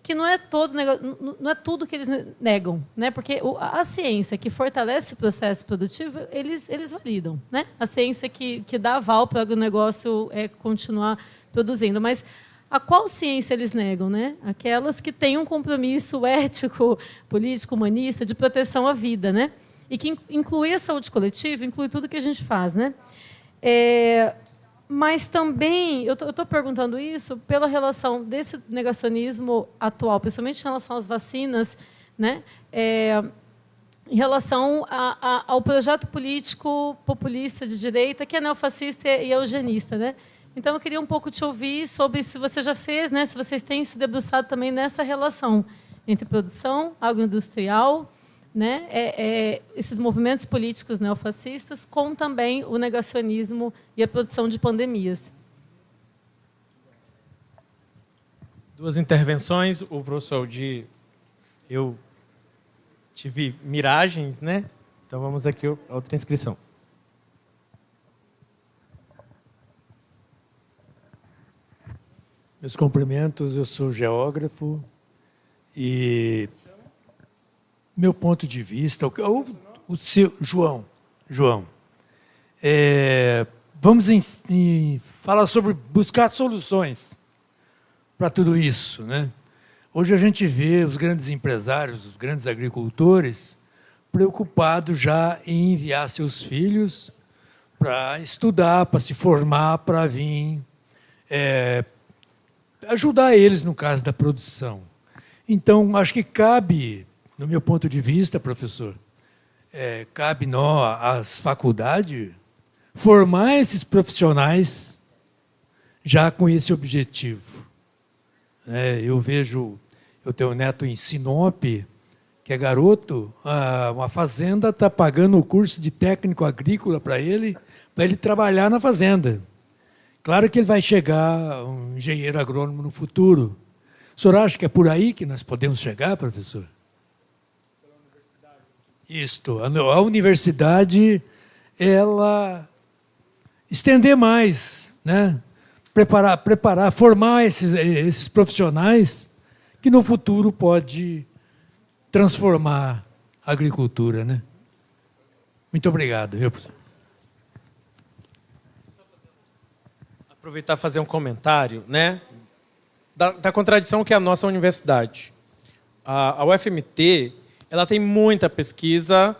Que não é tudo que eles negam, né? Porque a ciência que fortalece o processo produtivo, eles validam, né? A ciência que dá aval para o agronegócio continuar produzindo. Mas a qual ciência eles negam, né? Aquelas que têm um compromisso ético, político, humanista, de proteção à vida, né? E que inclui a saúde coletiva, inclui tudo que a gente faz, né? Mas também, eu estou perguntando isso pela relação desse negacionismo atual, principalmente em relação às vacinas, né? Em relação ao projeto político populista de direita, que é neofascista e eugenista, né? Então, eu queria um pouco te ouvir sobre se você já fez, né? Se vocês têm se debruçado também nessa relação entre produção agroindustrial, né, esses movimentos políticos neofascistas, com também o negacionismo e a produção de pandemias. Duas intervenções. O professor Aldir, eu tive miragens, né? Então vamos aqui a outra inscrição. Meus cumprimentos, eu sou geógrafo e meu ponto de vista, o seu João, vamos falar sobre buscar soluções para tudo isso, né? Hoje a gente vê os grandes empresários, os grandes agricultores preocupados já em enviar seus filhos para estudar, para se formar, para vir ajudar eles no caso da produção. Então, acho que cabe, no meu ponto de vista, professor, cabe às faculdades formar esses profissionais já com esse objetivo. Eu tenho um neto em Sinop, que é garoto, uma fazenda está pagando o curso de técnico agrícola para ele trabalhar na fazenda. Claro que ele vai chegar um engenheiro agrônomo no futuro. O senhor acha que é por aí que nós podemos chegar, professor? Isto, a universidade, ela estender mais, né? Preparar, formar esses profissionais que no futuro pode transformar a agricultura, né? Muito obrigado. Aproveitar e fazer um comentário, né? Da contradição que é a nossa universidade. A UFMT, ela tem muita pesquisa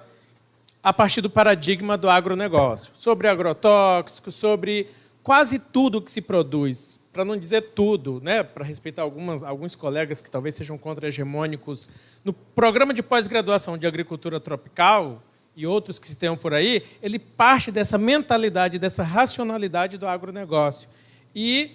a partir do paradigma do agronegócio, sobre agrotóxicos, sobre quase tudo que se produz, para não dizer tudo, né? Para respeitar alguns colegas que talvez sejam contra-hegemônicos, no programa de pós-graduação de agricultura tropical e outros que se tenham por aí, ele parte dessa mentalidade, dessa racionalidade do agronegócio. E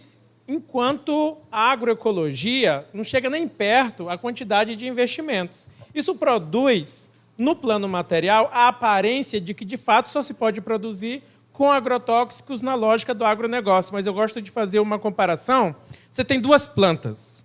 enquanto a agroecologia não chega nem perto a quantidade de investimentos. Isso produz, no plano material, a aparência de que, de fato, só se pode produzir com agrotóxicos na lógica do agronegócio. Mas eu gosto de fazer uma comparação. Você tem duas plantas.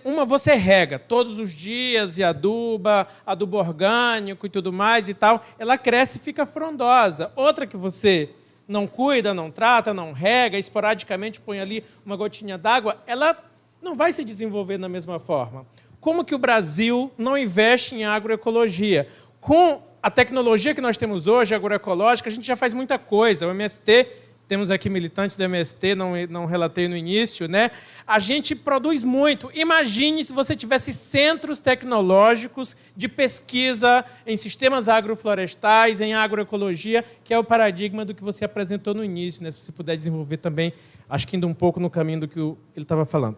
Uma você rega todos os dias e adubo orgânico e tudo mais e tal. Ela cresce e fica frondosa. Outra que você não cuida, não trata, não rega, esporadicamente põe ali uma gotinha d'água, ela não vai se desenvolver da mesma forma. Como que o Brasil não investe em agroecologia? Com a tecnologia que nós temos hoje, agroecológica, a gente já faz muita coisa. O MST, temos aqui militantes do MST, não relatei no início, né? A gente produz muito. Imagine se você tivesse centros tecnológicos de pesquisa em sistemas agroflorestais, em agroecologia, que é o paradigma do que você apresentou no início, né? Se você puder desenvolver também, acho que indo um pouco no caminho do que ele estava falando.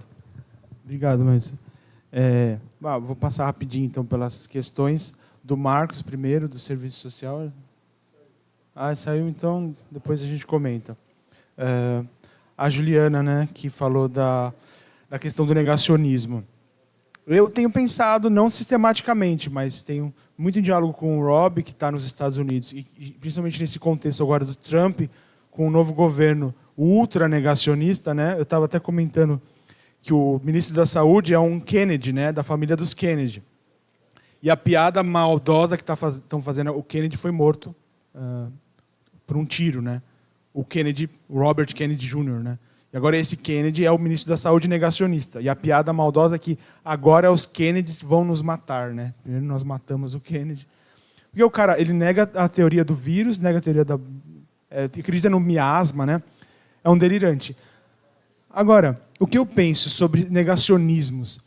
Obrigado, Márcio. Vou passar rapidinho, então, pelas questões do Marcos, primeiro, do serviço social. Saiu, então, depois a gente comenta. A Juliana, né, que falou da questão do negacionismo. Eu tenho pensado, não sistematicamente, mas tenho muito em diálogo com o Rob, que está nos Estados Unidos, e principalmente nesse contexto agora do Trump, com o novo governo ultra-negacionista, né? Eu estava até comentando que o ministro da Saúde é um Kennedy, né, da família dos Kennedy. E a piada maldosa que estão fazendo, o Kennedy foi morto por um tiro, né? O Robert Kennedy Jr., né? E agora esse Kennedy é o ministro da Saúde negacionista. E a piada maldosa é que agora os Kennedys vão nos matar, né? Primeiro nós matamos o Kennedy. Porque o cara, ele nega a teoria do vírus, nega a teoria da... acredita no miasma, né? É um delirante. Agora, o que eu penso sobre negacionismos?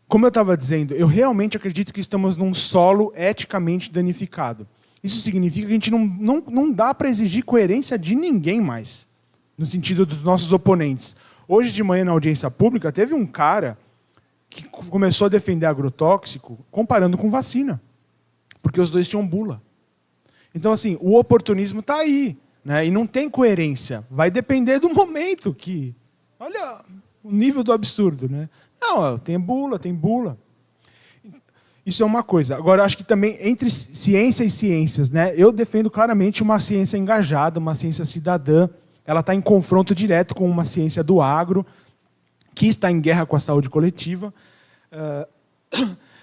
Como eu estava dizendo, eu realmente acredito que estamos num solo eticamente danificado. Isso significa que a gente não dá para exigir coerência de ninguém mais, no sentido dos nossos oponentes. Hoje de manhã, na audiência pública, teve um cara que começou a defender agrotóxico comparando com vacina, porque os dois tinham bula. Então, assim, o oportunismo está aí, né? E não tem coerência. Vai depender do momento que... Olha o nível do absurdo, né? Não, tem bula, tem bula. Isso é uma coisa. Agora, acho que também, entre ciência e ciências, né? Eu defendo claramente uma ciência engajada, uma ciência cidadã. Ela está em confronto direto com uma ciência do agro, que está em guerra com a saúde coletiva.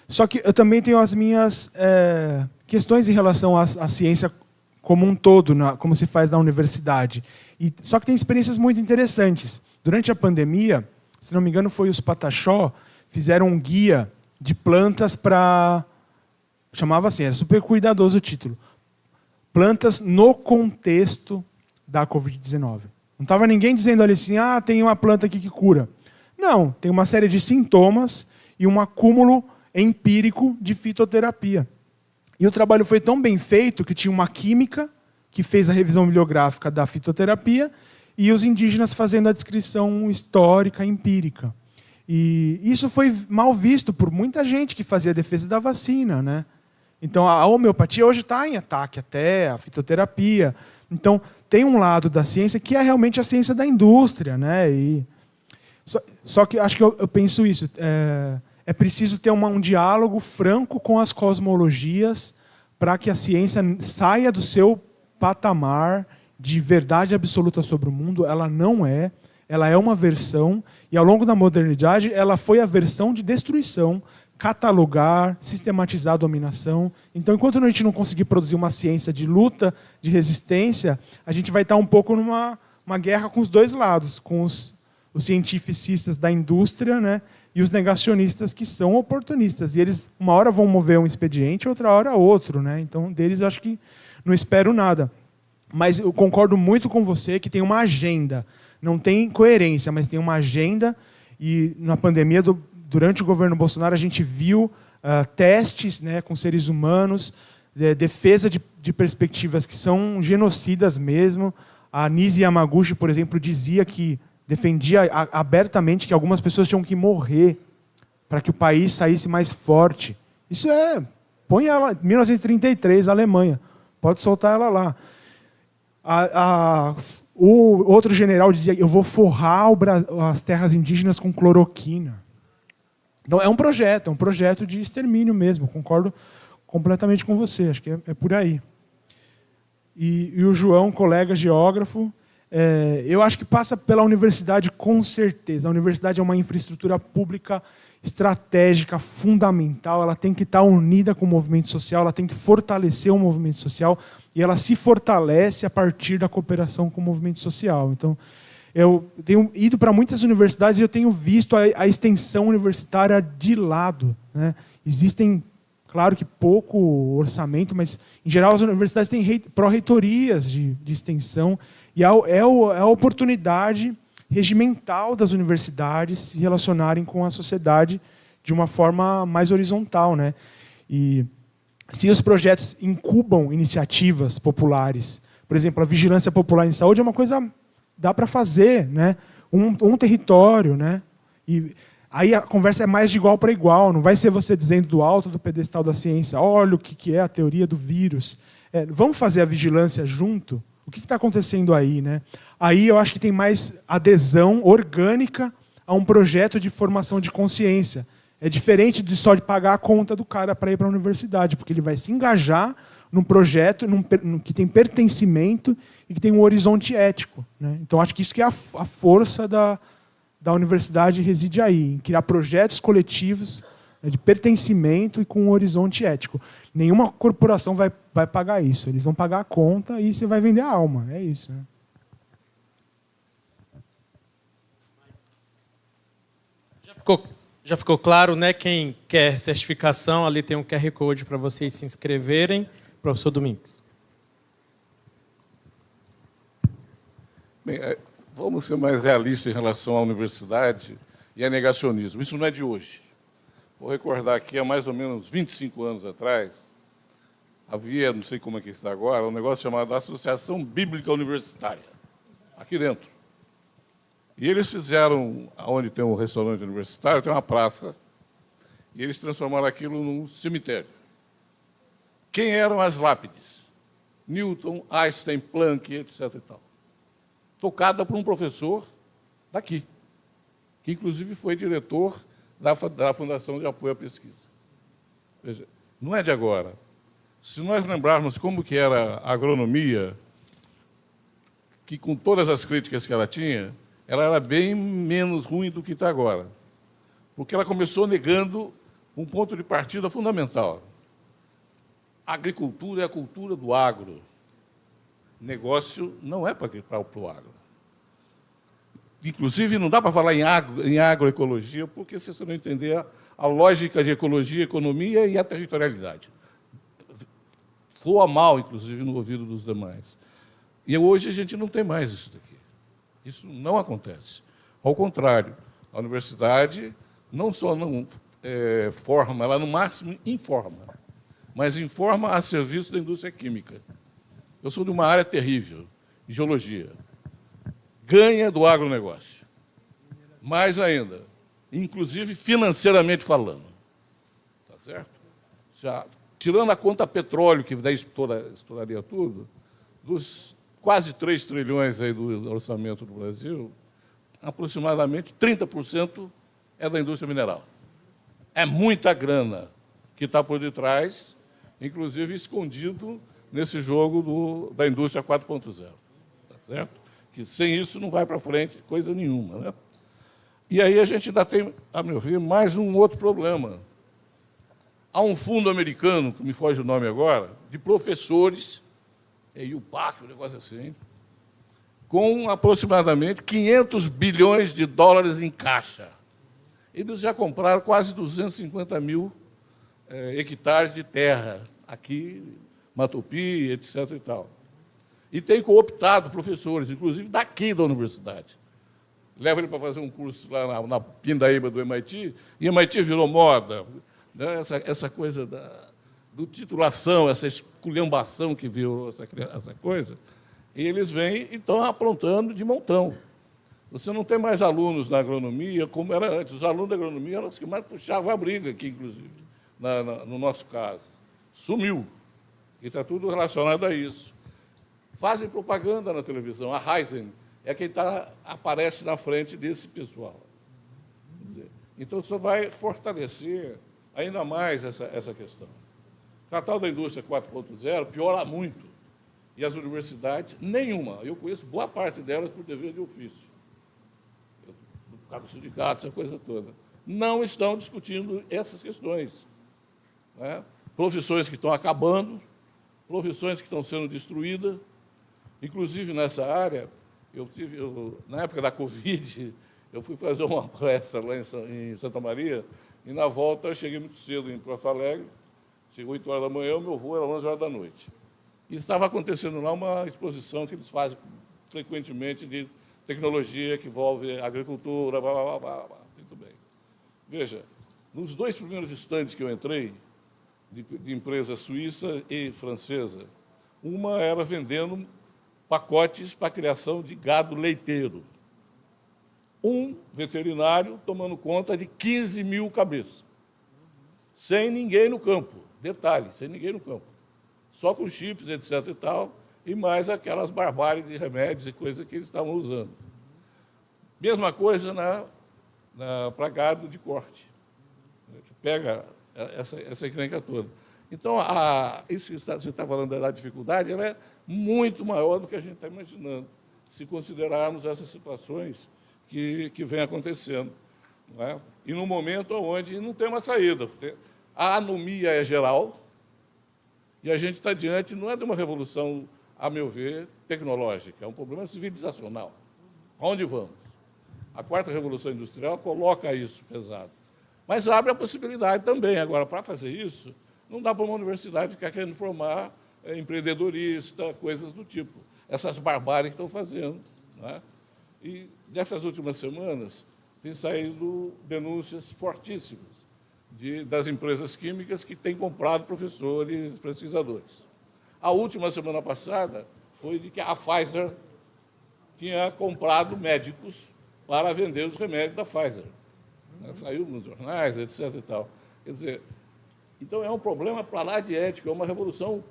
Só que eu também tenho as minhas questões em relação à ciência como um todo, como se faz na universidade. Só que tem experiências muito interessantes. Durante a pandemia, se não me engano, foi os Pataxó, fizeram um guia de plantas para... Chamava assim, era super cuidadoso o título. Plantas no contexto da Covid-19. Não estava ninguém dizendo ali assim, tem uma planta aqui que cura. Não, tem uma série de sintomas e um acúmulo empírico de fitoterapia. E o trabalho foi tão bem feito que tinha uma química que fez a revisão bibliográfica da fitoterapia e os indígenas fazendo a descrição histórica, empírica. E isso foi mal visto por muita gente que fazia a defesa da vacina, né? Então, a homeopatia hoje está em ataque até, a fitoterapia. Então, tem um lado da ciência que é realmente a ciência da indústria, né? Só que acho que eu penso isso. É preciso ter um diálogo franco com as cosmologias para que a ciência saia do seu patamar de verdade absoluta sobre o mundo. Ela não é. Ela é uma versão. E, ao longo da modernidade, ela foi a versão de destruição, catalogar, sistematizar a dominação. Então, enquanto a gente não conseguir produzir uma ciência de luta, de resistência, a gente vai estar um pouco numa guerra com os dois lados, com os cientificistas da indústria, né, e os negacionistas que são oportunistas. E eles, uma hora, vão mover um expediente, outra hora outro. Né? Então, deles, acho que não espero nada. Mas eu concordo muito com você que tem uma agenda. Não tem coerência, mas tem uma agenda. E, na pandemia, durante o governo Bolsonaro, a gente viu testes, né, com seres humanos, defesa de perspectivas que são genocidas mesmo. A Nise Yamaguchi, por exemplo, dizia que defendia abertamente que algumas pessoas tinham que morrer para que o país saísse mais forte. Isso põe ela, 1933, Alemanha. Pode soltar ela lá. O outro general dizia, eu vou forrar as terras indígenas com cloroquina. Então, é um projeto de extermínio mesmo. Concordo completamente com você, acho que é por aí. E o João, colega geógrafo, eu acho que passa pela universidade com certeza. A universidade é uma infraestrutura pública estratégica, fundamental. Ela tem que estar unida com o movimento social, ela tem que fortalecer o movimento social e ela se fortalece a partir da cooperação com o movimento social. Então, eu tenho ido para muitas universidades e eu tenho visto a extensão universitária de lado. Né? Existem, claro que pouco orçamento, mas, em geral, as universidades têm pró-reitorias de extensão e é a oportunidade regimental das universidades se relacionarem com a sociedade de uma forma mais horizontal. Né? E se os projetos incubam iniciativas populares, por exemplo, a vigilância popular em saúde é uma coisa dá para fazer, né? um território, né? E aí a conversa é mais de igual para igual, não vai ser você dizendo do alto do pedestal da ciência, olha o que é a teoria do vírus. Vamos fazer a vigilância junto? O que está acontecendo aí? Né? Aí eu acho que tem mais adesão orgânica a um projeto de formação de consciência. É diferente de só de pagar a conta do cara para ir para a universidade, porque ele vai se engajar num projeto que tem pertencimento e que tem um horizonte ético. Né? Então, acho que isso que é a força da universidade reside aí, em criar projetos coletivos de pertencimento e com um horizonte ético. Nenhuma corporação vai pagar isso. Eles vão pagar a conta e você vai vender a alma. É isso. Né? Já ficou claro, né? Quem quer certificação, ali tem um QR Code para vocês se inscreverem. Professor Domingues. Bem, vamos ser mais realistas em relação à universidade e a negacionismo. Isso não é de hoje. Vou recordar que há mais ou menos 25 anos atrás, havia, não sei como é que está agora, um negócio chamado Associação Bíblica Universitária, aqui dentro. E eles fizeram, onde tem um restaurante universitário, tem uma praça, e eles transformaram aquilo num cemitério. Quem eram as lápides? Newton, Einstein, Planck, etc. e tal. Tocada por um professor daqui, que inclusive foi diretor da Fundação de Apoio à Pesquisa. Veja, não é de agora. Se nós lembrarmos como que era a agronomia, que com todas as críticas que ela tinha, ela era bem menos ruim do que está agora. Porque ela começou negando um ponto de partida fundamental. A agricultura é a cultura do agro. Negócio não é para o agro. Inclusive, não dá para falar em agroecologia, porque se você não entender a lógica de ecologia, economia e a territorialidade. Soa mal, inclusive, no ouvido dos demais. E hoje a gente não tem mais isso daqui. Isso não acontece. Ao contrário, a universidade não só não forma, ela no máximo informa, mas informa a serviço da indústria química. Eu sou de uma área terrível, geologia. Ganha do agronegócio. Mais ainda, inclusive financeiramente falando. Tá certo? Já, tirando a conta petróleo, que daí estouraria tudo, dos quase 3 trilhões aí do orçamento do Brasil, aproximadamente 30% é da indústria mineral. É muita grana que está por detrás, inclusive escondido nesse jogo da indústria 4.0. Tá certo? Que sem isso não vai para frente coisa nenhuma. Né? E aí a gente ainda tem, a meu ver, mais um outro problema. Há um fundo americano, que me foge o nome agora, de professores, e o PAC, um negócio assim, com aproximadamente 500 bilhões de dólares em caixa. Eles já compraram quase 250 mil hectares de terra, aqui, Mato Pi, etc. e tal. E tem cooptado professores, inclusive daqui da universidade. Leva ele para fazer um curso lá na Pindaíba do MIT, e MIT virou moda. Né? Essa coisa do titulação, essa esculhambação que virou essa coisa, e eles vêm e estão aprontando de montão. Você não tem mais alunos na agronomia como era antes. Os alunos da agronomia eram os que mais puxavam a briga aqui, inclusive, no nosso caso. Sumiu. E está tudo relacionado a isso. Fazem propaganda na televisão. A Raizen é quem aparece na frente desse pessoal. Quer dizer, então, isso vai fortalecer ainda mais essa questão. A tal da indústria 4.0 piora muito. E as universidades, nenhuma. Eu conheço boa parte delas por dever de ofício. Por causa do sindicato, essa coisa toda. Não estão discutindo essas questões. Né? Profissões que estão acabando, profissões que estão sendo destruídas. Inclusive, nessa área, na época da Covid, eu fui fazer uma palestra lá em Santa Maria, e, na volta, eu cheguei muito cedo em Porto Alegre, chegou 8 horas da manhã, o meu voo era 11 horas da noite. E estava acontecendo lá uma exposição que eles fazem frequentemente de tecnologia que envolve agricultura, blá, blá, blá, blá. Muito bem. Veja, nos 2 primeiros estandes que eu entrei, de empresa suíça e francesa, uma era vendendo pacotes para a criação de gado leiteiro. Um veterinário tomando conta de 15 mil cabeças. Sem ninguém no campo. Detalhe, sem ninguém no campo. Só com chips, etc. e tal, e mais aquelas barbáries de remédios e coisas que eles estavam usando. Mesma coisa para gado de corte, que pega essa encrenca toda. Então, isso que você está falando da dificuldade, ela é muito maior do que a gente está imaginando, se considerarmos essas situações que vêm acontecendo. não é? E num momento onde não tem uma saída. A anomia é geral e a gente está diante, não é de uma revolução, a meu ver, tecnológica, é um problema civilizacional. Aonde vamos? A quarta revolução industrial coloca isso pesado. Mas abre a possibilidade também. Agora, para fazer isso, não dá para uma universidade ficar querendo formar empreendedorista, coisas do tipo. Essas barbáries que estão fazendo. Né? E, nessas últimas semanas, tem saído denúncias fortíssimas das empresas químicas que têm comprado professores e pesquisadores. A última, semana passada, foi de que a Pfizer tinha comprado médicos para vender os remédios da Pfizer. Saiu nos jornais, etc. E tal. Quer dizer, então é um problema para lá de ética, é uma revolução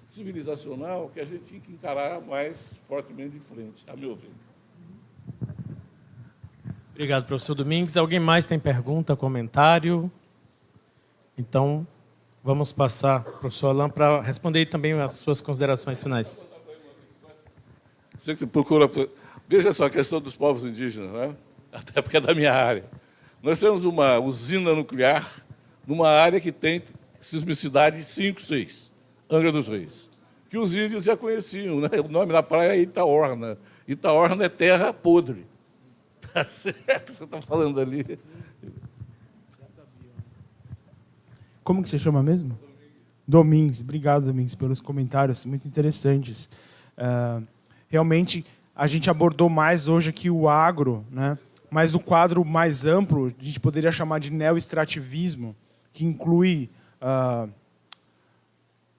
civilizacional que a gente tinha que encarar mais fortemente de frente, a meu ver. Obrigado, professor Domingues. Alguém mais tem pergunta, comentário? Então, vamos passar para o professor Alain para responder também as suas considerações finais. Você que procura... Veja só a questão dos povos indígenas, né? Até porque é da minha área. Nós temos uma usina nuclear numa área que tem sismicidade 5, 6, Angra dos Reis, que os índios já conheciam, né? O nome da praia é Itaorna. Itaorna é terra podre. Tá certo? Você está falando ali. Como que você chama mesmo? Domingues. Obrigado, Domingues, pelos comentários muito interessantes. Realmente, a gente abordou mais hoje aqui o agro, né? Mas no quadro mais amplo, a gente poderia chamar de neoextrativismo, que inclui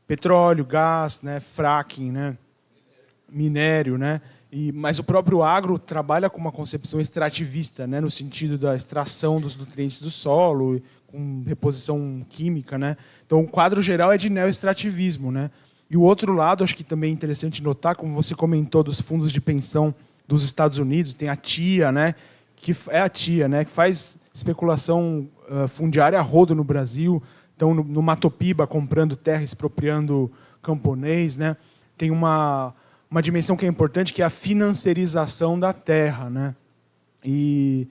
petróleo, gás, né? Fracking, né? Minério, né? Mas o próprio agro trabalha com uma concepção extrativista, né? No sentido da extração dos nutrientes do solo, com reposição química, né? Então, o quadro geral é de neoextrativismo, né? E o outro lado, acho que também é interessante notar, como você comentou, dos fundos de pensão dos Estados Unidos, tem a TIA, né? Que é a TIA, né? Que faz especulação fundiária a rodo no Brasil, então no Mato Piba, comprando terra, expropriando camponês, né? Tem uma dimensão que é importante, que é a financiarização da terra, né? E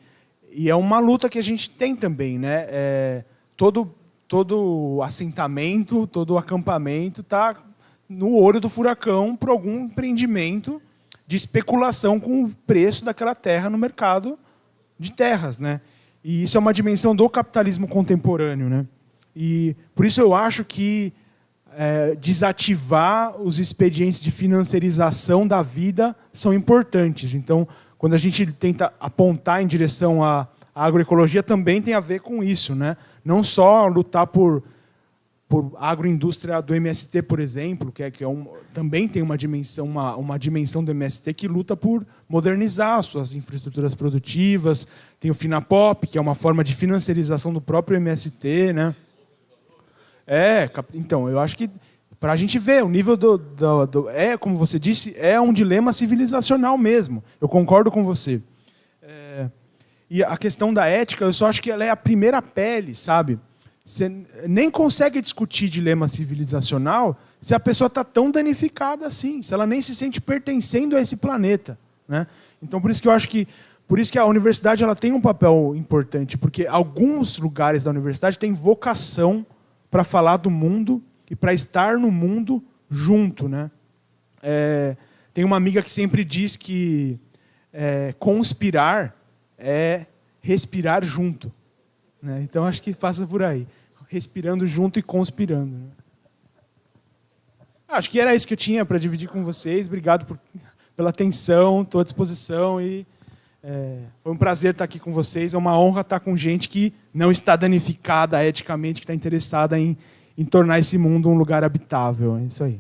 é uma luta que a gente tem também, né? Todo assentamento, todo acampamento está no olho do furacão por algum empreendimento de especulação com o preço daquela terra no mercado de terras, né? E isso é uma dimensão do capitalismo contemporâneo, né? E por isso eu acho que desativar os expedientes de financiarização da vida são importantes. Então, quando a gente tenta apontar em direção à agroecologia, também tem a ver com isso, né? Não só lutar por agroindústria do MST, por exemplo, também tem uma dimensão do MST que luta por modernizar suas infraestruturas produtivas. Tem o Finapop, que é uma forma de financiarização do próprio MST, né? Então, eu acho que para a gente ver o nível como você disse, é um dilema civilizacional mesmo. Eu concordo com você. E a questão da ética, eu só acho que ela é a primeira pele, sabe? Você nem consegue discutir dilema civilizacional se a pessoa está tão danificada assim, se ela nem se sente pertencendo a esse planeta, né? Então, por isso que a universidade ela tem um papel importante, porque alguns lugares da universidade têm vocação para falar do mundo e para estar no mundo junto, né? Tem uma amiga que sempre diz que conspirar é respirar junto, né? Então acho que passa por aí, respirando junto e conspirando, né? Acho que era isso que eu tinha para dividir com vocês. Obrigado pela atenção, estou à disposição e foi um prazer estar aqui com vocês. É uma honra estar com gente que não está danificada eticamente, que está interessada em tornar esse mundo um lugar habitável. É isso aí.